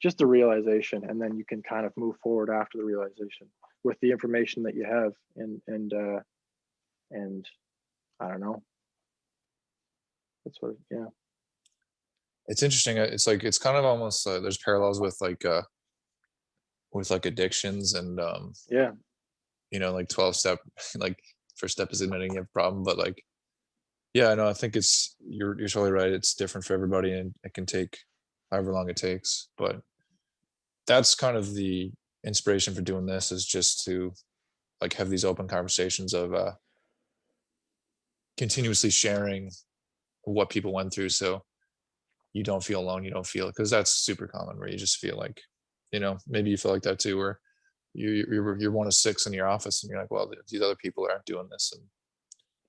just the realization, and then you can kind of move forward after the realization with the information that you have. And I don't know, that's what, yeah. It's interesting. It's like it's kind of almost there's parallels with like addictions and Yeah. like 12 step, like first step is admitting you have a problem, but like yeah, no, I think it's you're totally right. It's different for everybody and it can take however long it takes. But that's kind of the inspiration for doing this, is just to like have these open conversations of continuously sharing what people went through, so you don't feel alone, you don't feel, because that's super common where you just feel like, maybe you feel like that too, where you're one of six in your office and you're like, well, these other people aren't doing this, and you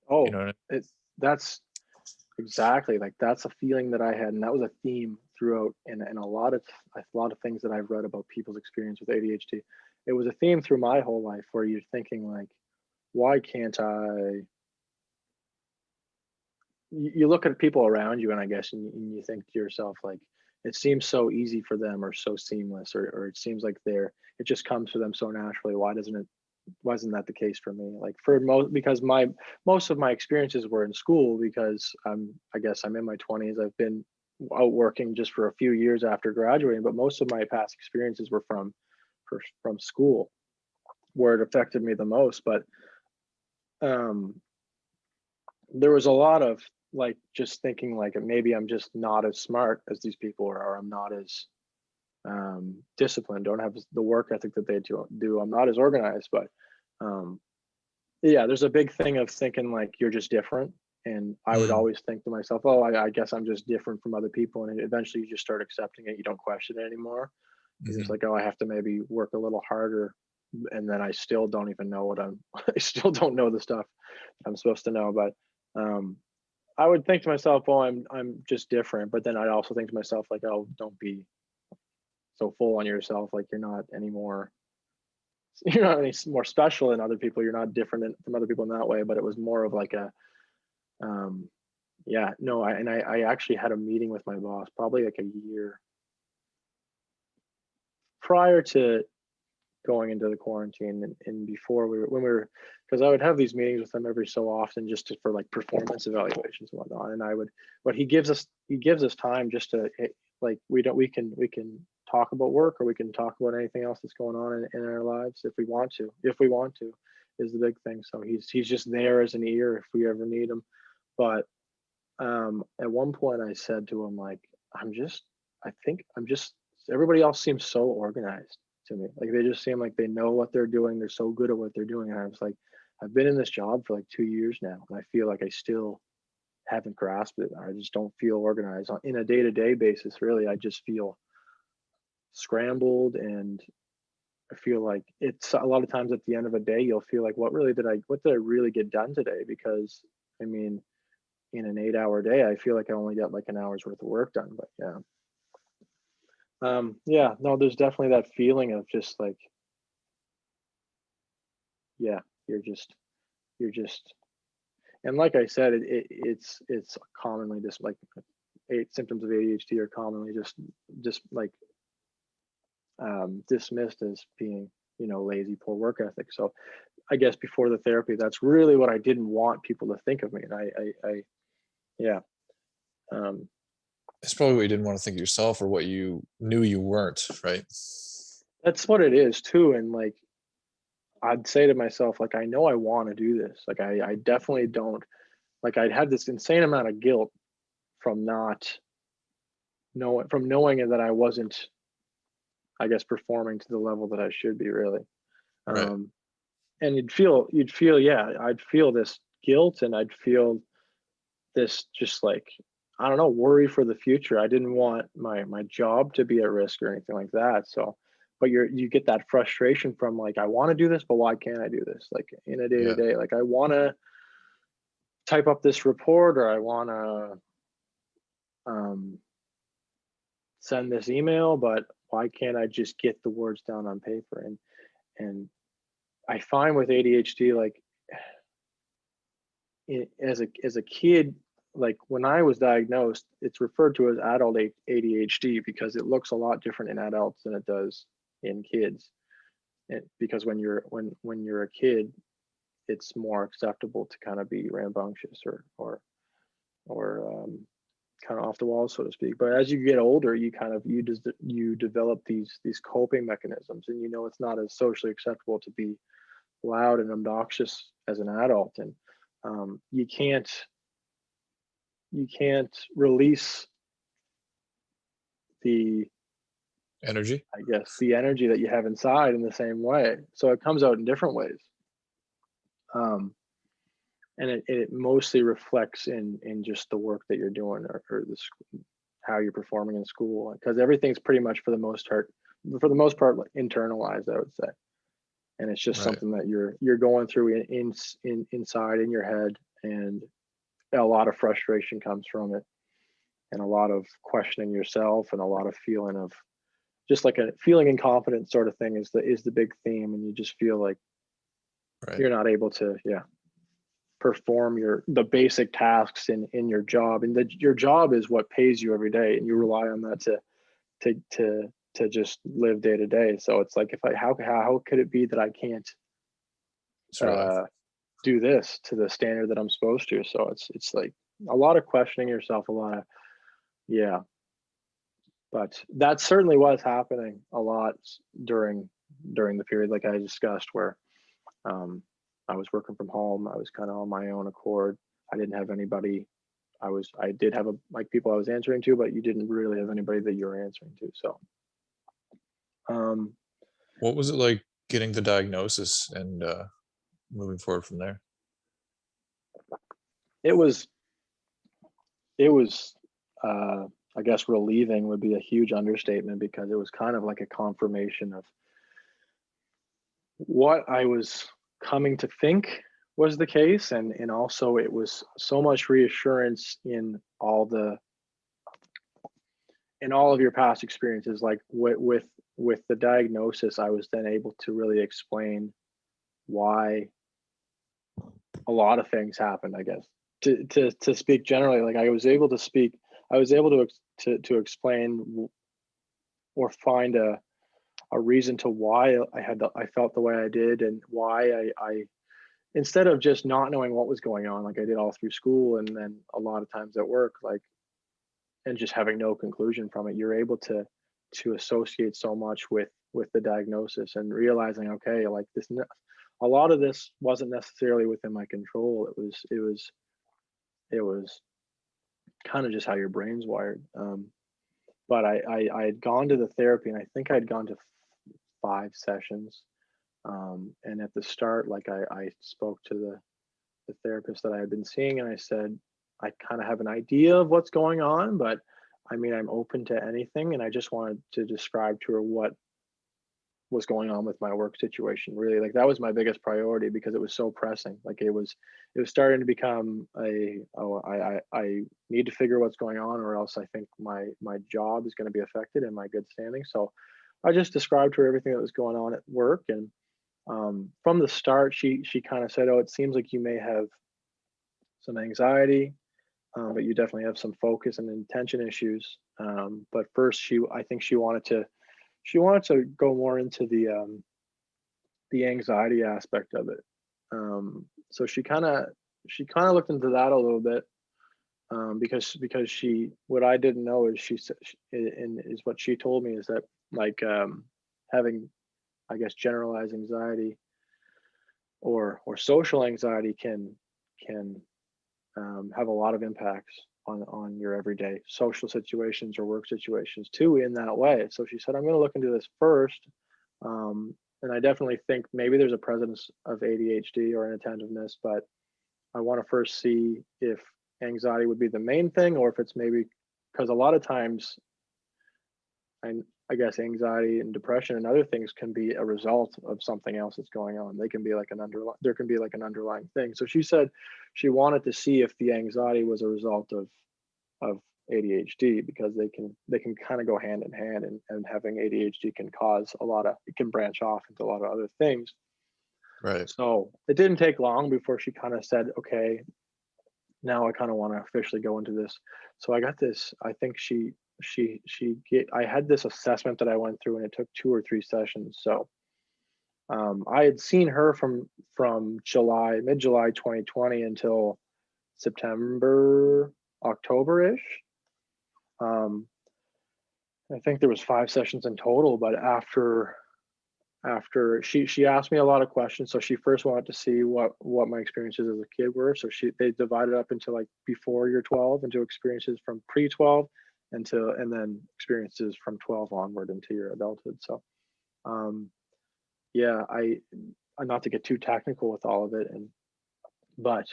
Oh, know. that's exactly, like, that's a feeling that I had, and that was a theme throughout, in a lot of things that I've read about people's experience with ADHD. It was a theme through my whole life, where you're thinking like, why can't I? You look at people around you, and I guess, and you think to yourself like, it seems so easy for them, or so seamless, or it seems like it just comes for them so naturally. Why doesn't it? Wasn't that the case for me? Like, for because most of my experiences were in school, because I guess I'm in my 20s. I've been out working just for a few years after graduating, but most of my past experiences were from school, where it affected me the most. But um there was a lot of, like, just thinking like, maybe I'm just not as smart as these people are, or I'm not as disciplined, don't have the work ethic that they do. I'm not as organized. But um yeah, there's a big thing of thinking like you're just different. And I would Mm, always think to myself, oh, I guess I'm just different from other people. And eventually you just start accepting it. You don't question it anymore. You're just mhm. like, oh, I have to maybe work a little harder. And then I still don't even know I still don't know the stuff I'm supposed to know. But um, I would think to myself, oh, I'm just different. But then I'd also think to myself like, oh, don't be so full on yourself. Like, you're not any more, you're not any more special than other people. You're not different from other people in that way. But it was more of like a, um, yeah, no, I actually had a meeting with my boss probably like a year prior to going into the quarantine, and before when we were, because I would have these meetings with him every so often, just for like performance evaluations and whatnot. And I would, but he gives us time just to, like, we can talk about work, or we can talk about anything else that's going on in our lives, if we want to is the big thing. So he's just there as an ear if we ever need him. But at one point I said to him like, I think I'm just, everybody else seems so organized to me. Like, they just seem like they know what they're doing. They're so good at what they're doing. And I was like, I've been in this job for like 2 years now, and I feel like I still haven't grasped it. I just don't feel organized in a day-to-day basis. Really, I just feel scrambled. And I feel like it's a lot of times at the end of a day, you'll feel like, what did I really get done today? Because I mean, in an 8-hour day, I feel like I only got like an hour's worth of work done. But yeah. Yeah, no, there's definitely that feeling of just like, yeah, you're just, you're just, and like I said, it's commonly just like, eight symptoms of ADHD are commonly just like dismissed as being, lazy, poor work ethic. So I guess before the therapy, that's really what I didn't want people to think of me. And yeah. It's probably what you didn't want to think of yourself or what you knew you weren't, right? That's what it is too. And like, I'd say to myself, like, I know I want to do this. Like, I definitely don't. Like, I'd had this insane amount of guilt from not from knowing that I wasn't, I guess, performing to the level that I should be really. Right. Um, and yeah, I'd feel this guilt, and I'd feel this just like, I don't know, worry for the future. I didn't want my job to be at risk or anything like that. So, but you get that frustration from like, I want to do this, but why can't I do this? Like in a day to Yeah. day, like I want to type up this report, or I want to um, send this email, but why can't I just get the words down on paper? And I find with ADHD, like as a kid, like when I was diagnosed, it's referred to as adult ADHD because it looks a lot different in adults than it does in kids. Because when you're a kid, it's more acceptable to kind of be rambunctious or kind of off the wall, so to speak. But as you get older, you develop these coping mechanisms, and you know it's not as socially acceptable to be loud and obnoxious as an adult, and you can't release the, Energy. I guess, the energy that you have inside in the same way. So it comes out in different ways. Um, and it mostly reflects in just the work that you're doing, or how you're performing in school, because everything's pretty much for the most part like, internalized, I would say. And it's just Right. something that you're going through inside in your head, and a lot of frustration comes from it, and a lot of questioning yourself, and a lot of feeling of just like a feeling incompetent sort of thing is the big theme. And you just feel like Right. you're not able to, yeah, perform the basic tasks in your job, and that your job is what pays you every day, and you rely on that to just live day to day. So it's like, if I how could it be that I can't Survive. uh do this to the standard that I'm supposed to? So it's like a lot of questioning yourself, a lot of, yeah. But that certainly was happening a lot during the period like I discussed, where um, I was working from home. I was kind of on my own accord. I didn't have anybody. I did have like people I was answering to, but you didn't really have anybody that you were answering to. So um, What was it like getting the diagnosis and moving forward from there? it was it was I guess relieving would be a huge understatement, because it was kind of like a confirmation of what I was coming to think was the case, and also it was so much reassurance in all of your past experiences. Like with the diagnosis, I was then able to really explain why a lot of things happened, I guess. To speak generally, like I was able to explain or find a reason to why I felt the way I did, and why I instead of just not knowing what was going on, like I did all through school, and then a lot of times at work, like, and just having no conclusion from it, you're able to associate so much with the diagnosis, and realizing, okay, like a lot of this wasn't necessarily within my control. It was kind of just how your brain's wired. But I had gone to the therapy, and I think I'd gone to 5 sessions. And at the start, like I spoke to the therapist that I had been seeing, and I said, I kind of have an idea of what's going on, but I mean, I'm open to anything. And I just wanted to describe to her what was going on with my work situation. Really, like that was my biggest priority, because it was so pressing. Like it was starting to become I need to figure what's going on, or else I think my job is going to be affected, and my good standing. So I just described to her everything that was going on at work. And from the start, she kind of said, "Oh, it seems like you may have some anxiety, but you definitely have some focus and intention issues." But first, I think she wanted to go more into the anxiety aspect of it. So she kind of looked into that a little bit. because what I didn't know is she said, and is what she told me is that like having, I guess, generalized anxiety or social anxiety can have a lot of impacts on your everyday social situations or work situations too in that way. So she said, I'm going to look into this first. And I definitely think maybe there's a presence of ADHD or inattentiveness, but I want to first see if anxiety would be the main thing, or if it's maybe because a lot of times, and I guess anxiety and depression and other things can be a result of something else that's going on. They can be like there can be like an underlying thing. So she said she wanted to see if the anxiety was a result of ADHD, because they can kind of go hand in hand, and having ADHD can cause it can branch off into a lot of other things. Right. So it didn't take long before she kind of said, okay, now I kind of want to officially go into this. So I got this, I think I had this assessment that I went through, and it took 2 or 3 sessions. So I had seen her from mid-July 2020 until September, October-ish. I think there was 5 sessions in total, but after she asked me a lot of questions. So she first wanted to see what my experiences as a kid were. So they divided up into like before you're 12, into experiences from pre-12 and then experiences from 12 onward into your adulthood. So yeah, I not to get too technical with all of it, but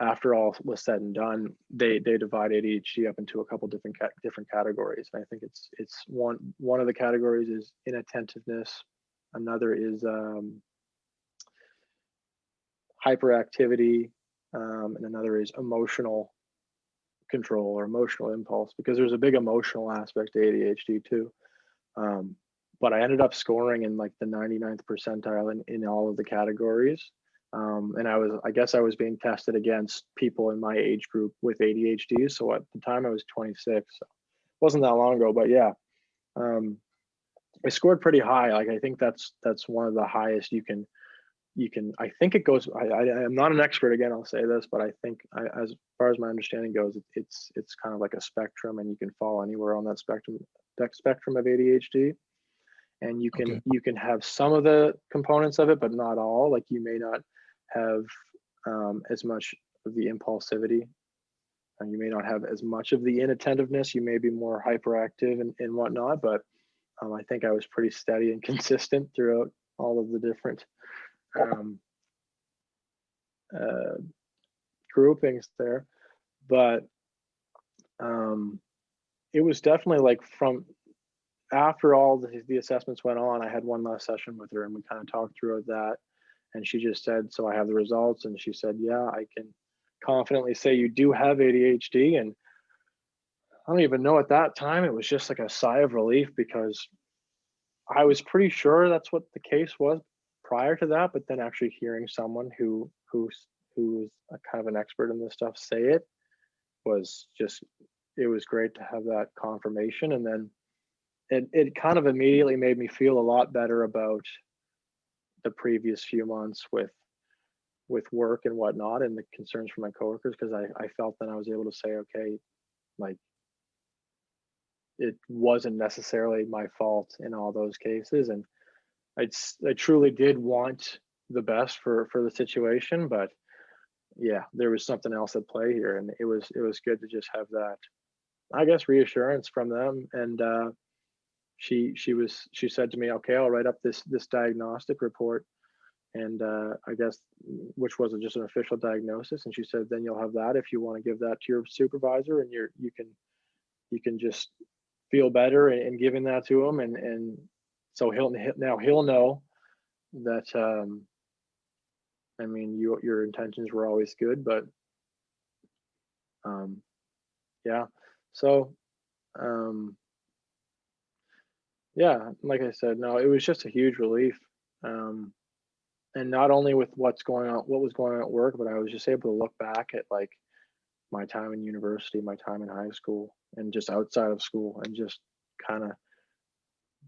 after all was said and done, they divide ADHD up into a couple different categories. And I think it's one of the categories is inattentiveness. Another is hyperactivity, and another is emotional control or emotional impulse, because there's a big emotional aspect to ADHD too. But I ended up scoring in like the 99th percentile in all of the categories. And I guess I was being tested against people in my age group with ADHD. So at the time I was 26, so it wasn't that long ago, but yeah. I scored pretty high. Like I think that's one of the highest you can. I think it goes. I'm not an expert, again, I'll say this, but I think as far as my understanding goes, it's kind of like a spectrum, and you can fall anywhere on that spectrum of ADHD. And you Okay. can have some of the components of it, but not all. Like you may not have as much of the impulsivity, and you may not have as much of the inattentiveness. You may be more hyperactive and whatnot, but I think I was pretty steady and consistent throughout all of the different groupings there. But it was definitely like from after all the assessments went on, I had one last session with her, and we kind of talked through that. And she just said, so I have the results. And she said, yeah, I can confidently say you do have ADHD. And I don't even know, at that time, it was just like a sigh of relief, because I was pretty sure that's what the case was prior to that. But then actually hearing someone who was a kind of an expert in this stuff say it was great to have that confirmation. And then it kind of immediately made me feel a lot better about the previous few months with work and whatnot, and the concerns from my coworkers, because I felt that I was able to say, okay, like it wasn't necessarily my fault in all those cases. And I truly did want the best for the situation, but yeah, there was something else at play here, and it was good to just have that, I guess, reassurance from them. And she said to me, okay, I'll write up this diagnostic report, and I guess, which was just an official diagnosis. And she said, then you'll have that if you want to give that to your supervisor, and you can just feel better in giving that to him. And so he'll know that I mean, your intentions were always good, but yeah. So yeah, like I said, no, it was just a huge relief. And not only with what was going on at work, but I was just able to look back at like my time in university, my time in high school, and just outside of school, and just kind of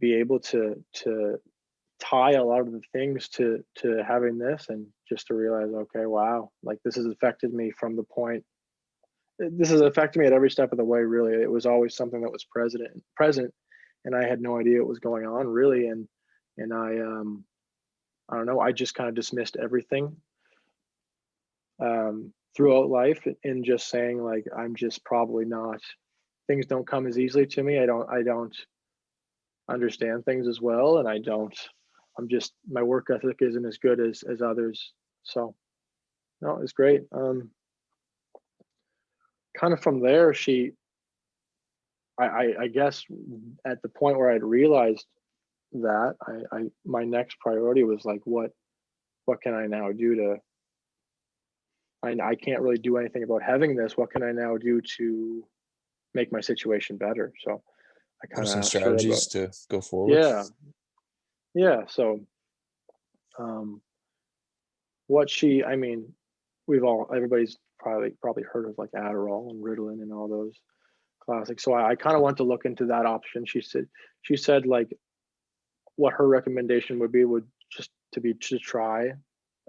be able to tie a lot of the things to having this, and just to realize, okay, wow, like this has affected me from the point this has affected me at every step of the way, really. It was always something that was present, and I had no idea what was going on, really. And I don't know, I just kind of dismissed everything throughout life, and just saying like, I'm just probably not, things don't come as easily to me. I don't understand things as well, and I'm just, my work ethic isn't as good as others. So no, it's great. Kind of from there, I guess at the point where I'd realized that, my next priority was like, what can I now do to, I can't really do anything about having this. What can I now do to make my situation better? So I What are kind of some asked her about, strategies to go forward? yeah, yeah. So um, I mean, everybody's probably heard of like Adderall and Ritalin and all those classics. So I kind of want to look into that option. She said like what her recommendation would be would just to try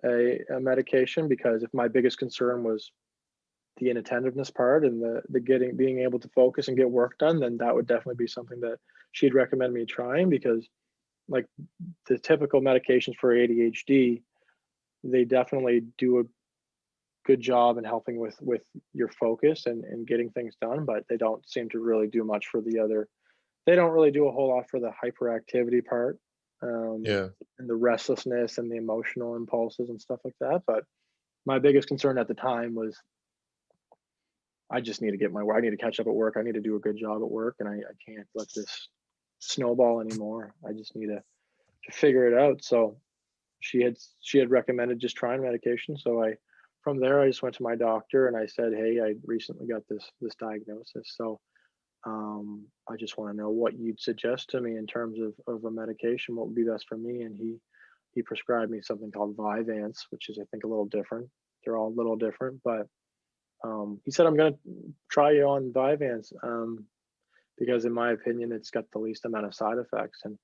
a medication, because if my biggest concern was the inattentiveness part and the being able to focus and get work done, then that would definitely be something that she'd recommend me trying, because like the typical medications for ADHD, they definitely do a good job in helping with your focus and getting things done, but they don't seem to really do much for the other. They don't really do a whole lot for the hyperactivity part, um, Yeah. and the restlessness and the emotional impulses and stuff like that. But my biggest concern at the time was I just need to get I need to catch up at work. I need to do a good job at work, and I can't let this snowball anymore. I just need to figure it out. So she had recommended just trying medication. So from there I just went to my doctor and I said, hey, I recently got this diagnosis. So I just want to know what you'd suggest to me in terms of a medication, what would be best for me. And he prescribed me something called Vyvanse, which is I think a little different. They're all a little different, but he said, I'm going to try you on Vyvanse, because in my opinion, it's got the least amount of side effects. And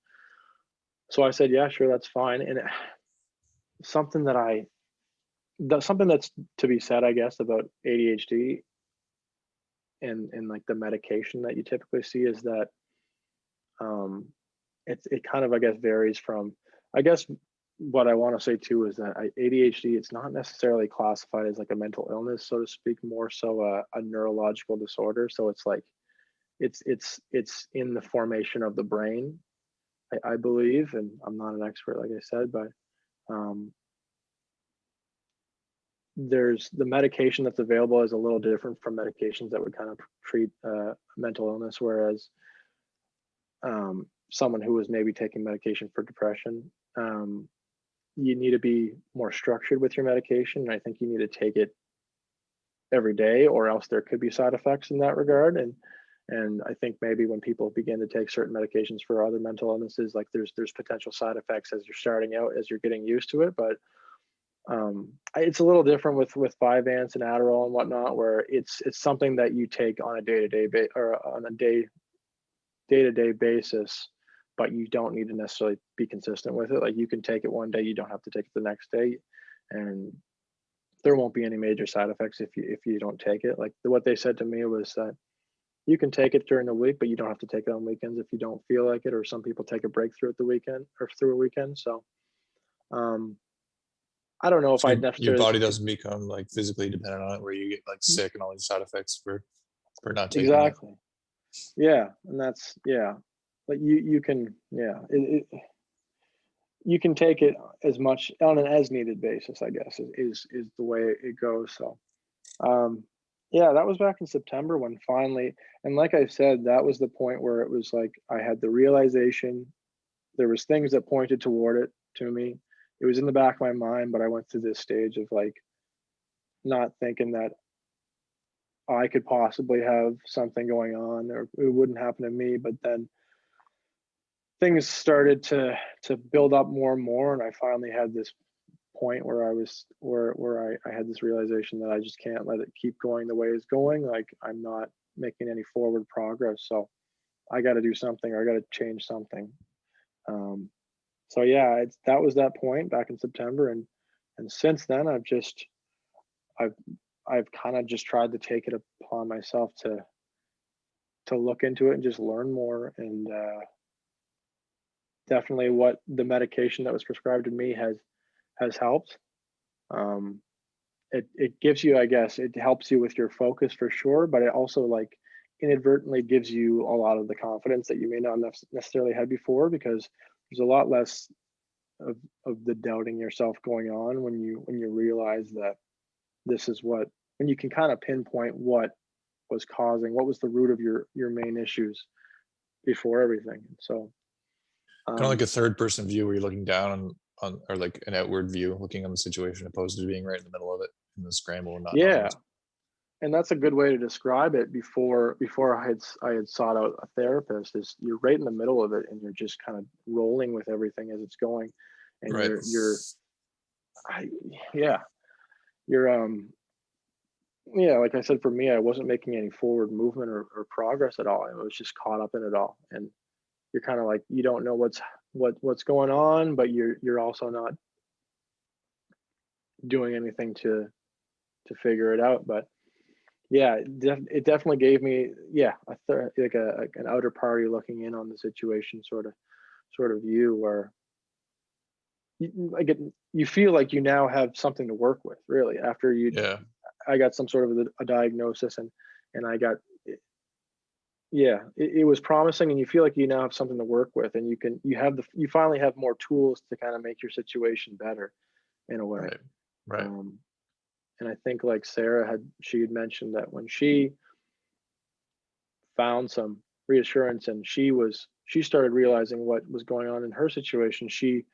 so I said, yeah, sure, that's fine. And something something that's to be said, I guess, about ADHD and like the medication that you typically see is that it kind of, I guess, varies from, I guess what I want to say too is that ADHD, it's not necessarily classified as like a mental illness, so to speak, more so a neurological disorder. So it's like it's in the formation of the brain, I believe, and I'm not an expert, like I said, but um, there's the medication that's available is a little different from medications that would kind of treat mental illness, whereas someone who was maybe taking medication for depression, you need to be more structured with your medication. And I think you need to take it every day, or else there could be side effects in that regard. And I think maybe when people begin to take certain medications for other mental illnesses, like there's potential side effects as you're starting out, as you're getting used to it. But it's a little different with Vyvanse and Adderall and whatnot, where it's something that you take on a day-to-day or on a day-to-day basis, but you don't need to necessarily be consistent with it. Like you can take it one day, you don't have to take it the next day, and there won't be any major side effects if you don't take it. Like what they said to me was that you can take it during the week, but you don't have to take it on weekends if you don't feel like it. Or some people take a break through the weekend or through a weekend. So I don't know if So I'd your necessarily body doesn't become like physically dependent on it, where you get like sick and all these side effects for not taking it. exactly. Yeah, and that's yeah. Like you can yeah you can take it as much on an as needed basis, I guess, is the way it goes. So um yeah, that was back in September when finally, and like I said, that was the point where it was like I had the realization. There was things that pointed toward it to me. It was in the back of my mind, but I went through this stage of like not thinking that I could possibly have something going on or it wouldn't happen to me. But then things started to build up more and more, and I finally had this point where I was where I had this realization that I just can't let it keep going the way it's going. Like I'm not making any forward progress, so I got to do something, or I got to change something. Um, so yeah, that was that point back in September, and since then I've I've kind of just tried to take it upon myself to look into it and just learn more. And definitely what the medication that was prescribed to me has helped. Um, it gives you, I guess, it helps you with your focus for sure, but it also like inadvertently gives you a lot of the confidence that you may not necessarily had before, because there's a lot less of the doubting yourself going on when you realize that this is what, when you can kind of pinpoint what was causing, what was the root of your main issues before everything. So Kind of like um a third person view where you're looking down on, or like an outward view looking on the situation opposed to being right in the middle of it in the scramble and not knowing yeah, what's. and that's a good way to describe it. Before I had sought out a therapist, is you're right in the middle of it and you're just kind of rolling with everything as it's going, and Right. I, yeah, you're yeah, like I said, for me, I wasn't making any forward movement or progress at all. I was just caught up in it all, and you're kind of like, you don't know what's going on, but you're also not doing anything to figure it out. But yeah, it definitely gave me, yeah, like an outer party looking in on the situation sort of view, where like you feel like you now have something to work with, really, after you. Yeah. I got some sort of a diagnosis, and I got, yeah, it was promising, and you feel like you now have something to work with, and you finally have more tools to kind of make your situation better in a way. Right. Right. Um, and I think like she had mentioned that when she found some reassurance, and she started realizing what was going on in her situation, she's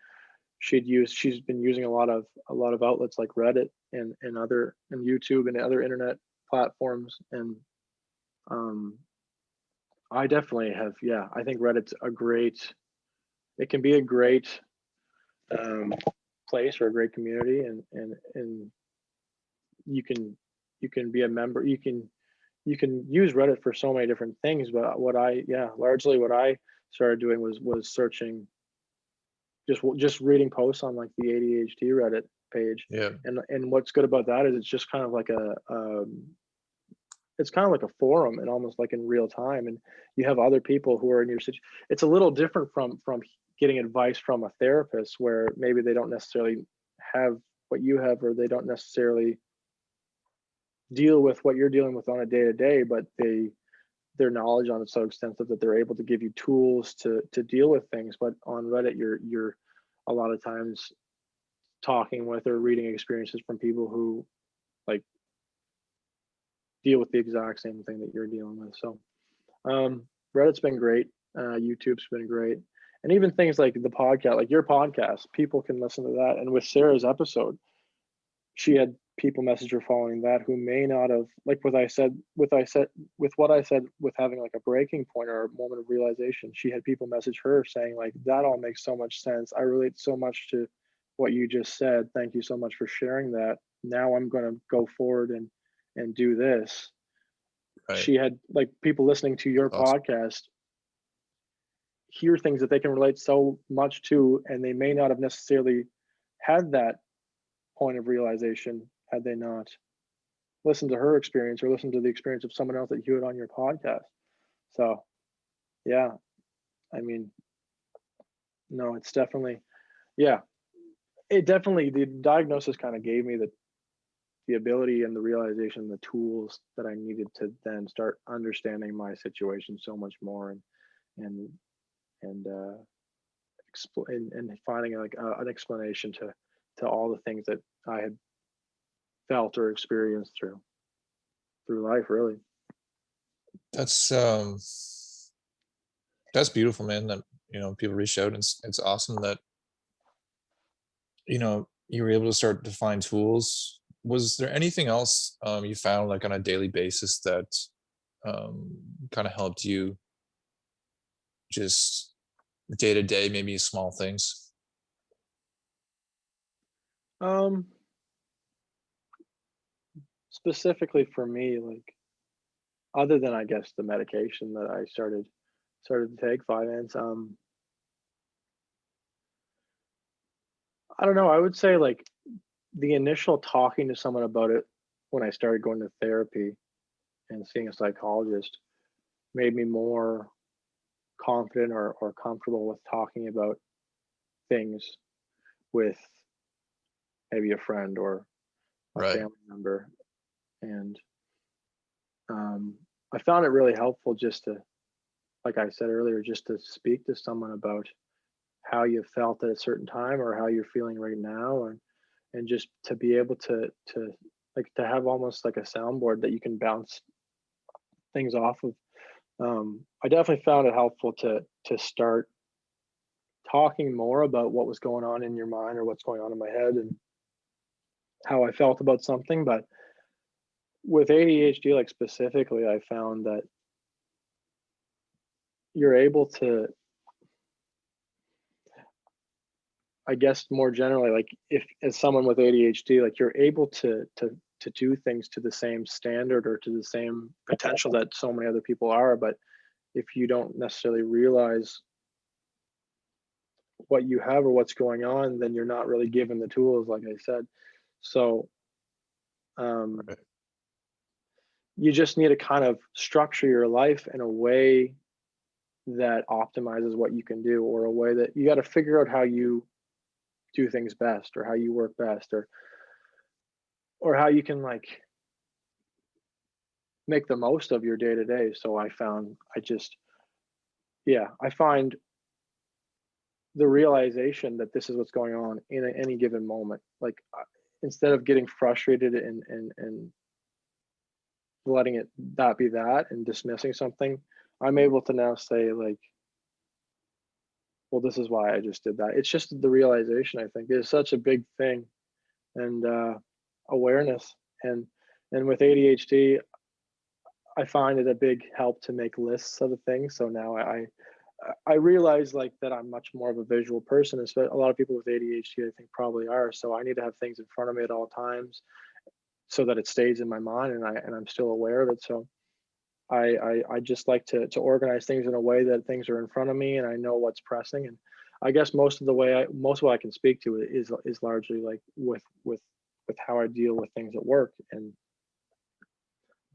been using a lot of outlets like Reddit and YouTube and other internet platforms. And um I definitely have, yeah, I think Reddit's a great, it can be a great um place or a great community, and you can be a member, you can use Reddit for so many different things. But largely what I started doing was searching, just reading posts on like the ADHD Reddit page. Yeah. And what's good about that is it's just kind of like it's kind of like a forum, and almost like in real time, and you have other people who are in your situation. It's a little different from getting advice from a therapist, where maybe they don't necessarily have what you have, or they don't necessarily deal with what you're dealing with on a day to day, but their knowledge on it's so extensive that they're able to give you tools to deal with things. But on Reddit, you're a lot of times talking with or reading experiences from people who like deal with the exact same thing that you're dealing with. So Reddit's been great. YouTube's been great. And even things like the podcast, like your podcast, people can listen to that. And with Sarah's episode, she had people message her following that who may not have, like with what I said with having like a breaking point or a moment of realization. She had people message her saying like, that all makes so much sense. I relate so much to what you just said. Thank you so much for sharing that. Now I'm going to go forward and do this. Right. She had like people listening to your That's awesome. podcast hear things that they can relate so much to, and they may not have necessarily had that point of realization had they not listened to her experience or listened to the experience of someone else that you had on your podcast. So yeah, I mean, no, it's definitely, yeah, it definitely, the diagnosis kind of gave me the ability and the realization, the tools that I needed to then start understanding my situation so much more, and and and finding like an explanation to all the things that I had felt or experienced through life, really. That's beautiful, man, that people reach out, and it's awesome that you were able to start to find tools. Was there anything else you found like on a daily basis that kind of helped you just day to day, maybe small things? Um, Specifically for me, like other than I guess the medication that I started to take, finance. I don't know. I would say like the initial talking to someone about it when I started going to therapy and seeing a psychologist made me more confident or comfortable with talking about things with maybe a friend or a Right. family member. And I found it really helpful just to, like I said earlier, just to speak to someone about how you felt at a certain time or how you're feeling right now, and just to be able to like to have almost like a soundboard that you can bounce things off of. I definitely found it helpful to start talking more about what was going on in your mind or what's going on in my head and how I felt about something. But with ADHD, like specifically, I found that you're able to, I guess more generally, like if as someone with ADHD, like you're able to do things to the same standard or to the same potential that so many other people are. But if you don't necessarily realize what you have or what's going on, then you're not really given the tools, like I said. So um, Right. you just need to kind of structure your life in a way that optimizes what you can do, or a way that you got to figure out how you do things best, or how you work best, or how you can like make the most of your day to day. So I found I just, yeah, I find the realization that this is what's going on in any given moment. Like instead of getting frustrated and letting it that be that and dismissing something, I'm able to now say like, well, this is why I just did that. It's just the realization, I think, is such a big thing. And awareness. And with ADHD, I find it a big help to make lists of the things. So now I realize like that I'm much more of a visual person. A lot of people with ADHD, I think, probably are. So I need to have things in front of me at all times so that it stays in my mind and I'm still aware of it. So I just like to organize things in a way that things are in front of me and I know what's pressing. And I guess most of what I can speak to is largely like with how I deal with things at work. And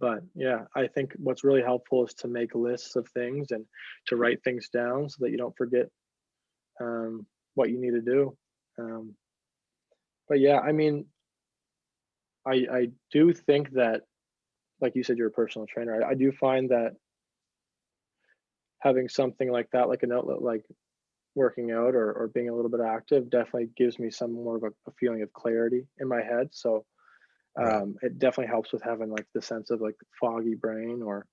but yeah, I think what's really helpful is to make lists of things and to write things down so that you don't forget what you need to do. Um, but yeah, I mean, I do think that, like you said, you're a personal trainer. I do find that having something like that, like an outlet, like working out or being a little bit active, definitely gives me some more of a feeling of clarity in my head. So Right. it definitely helps with having like the sense of like foggy brain or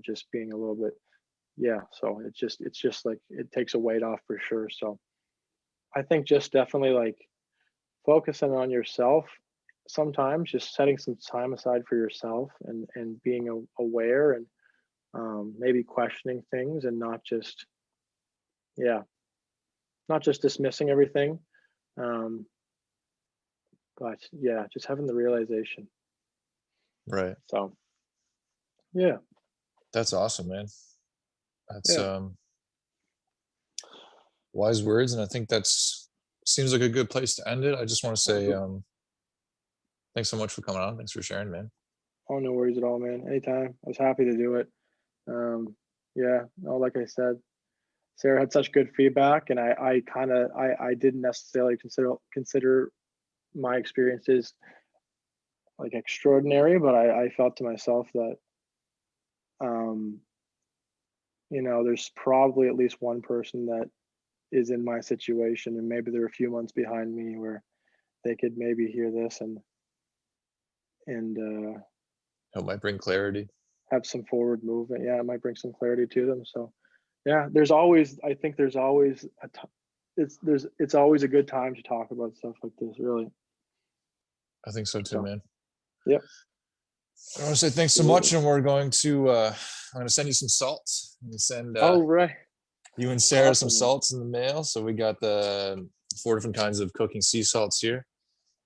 just being a little bit, yeah. So it's just like it takes a weight off for sure. So I think just definitely like focusing on yourself, sometimes just setting some time aside for yourself and being aware and maybe questioning things and not just, yeah, not just dismissing everything. um but yeah, just having the realization. Right. So yeah. That's awesome, man. That's Yeah. wise words, and I think that's seems like a good place to end it. I just want to say Mhm. thanks so much for coming on. Thanks for sharing, man. Oh, no worries at all, man. Anytime. I was happy to do it. Yeah, no, like I said, Sarah had such good feedback, and I kind of I didn't necessarily consider my experiences like extraordinary, but I felt to myself that um, there's probably at least one person that is in my situation, and maybe they're a few months behind me where they could maybe hear this and It might bring clarity. have some forward movement. Yeah, it might bring some clarity to them. So yeah, there's always, I think there's always it's always a good time to talk about stuff like this, really. I think so too, So man. yep, I want to say thanks so much, absolutely. and we're going to I'm going to send you some salt. I'm going to send Oh, right. you and Sarah some Awesome, man. salts in the mail. So we got the 4 different kinds of cooking sea salts here,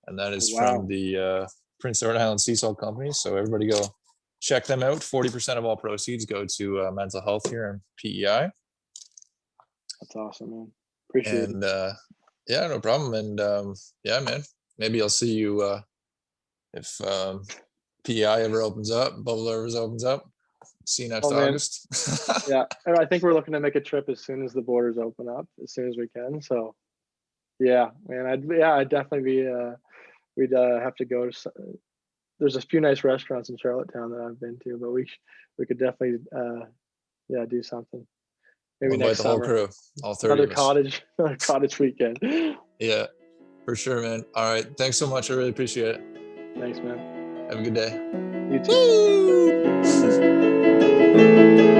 and that Oh, is from wow. the Prince Edward Island Sea Salt Company. So everybody go check them out. 40% of all proceeds go to mental health here in PEI. That's awesome, man. Appreciate it. And yeah, no problem. And yeah, man, maybe I'll see you if PI ever opens up, bubble ever opens up. See you next Oh man, August. yeah. And I think we're looking to make a trip as soon as the borders open up, as soon as we can. So yeah, man, I'd definitely be, we'd have to go to, there's a few nice restaurants in Charlottetown that I've been to, but we could definitely, yeah, do something. Maybe We'll invite next the whole summer. crew, all 30 of us. Another cottage weekend. Yeah, for sure, man. All right. Thanks so much. I really appreciate it. Thanks, man. Have a good day. You too. Woo!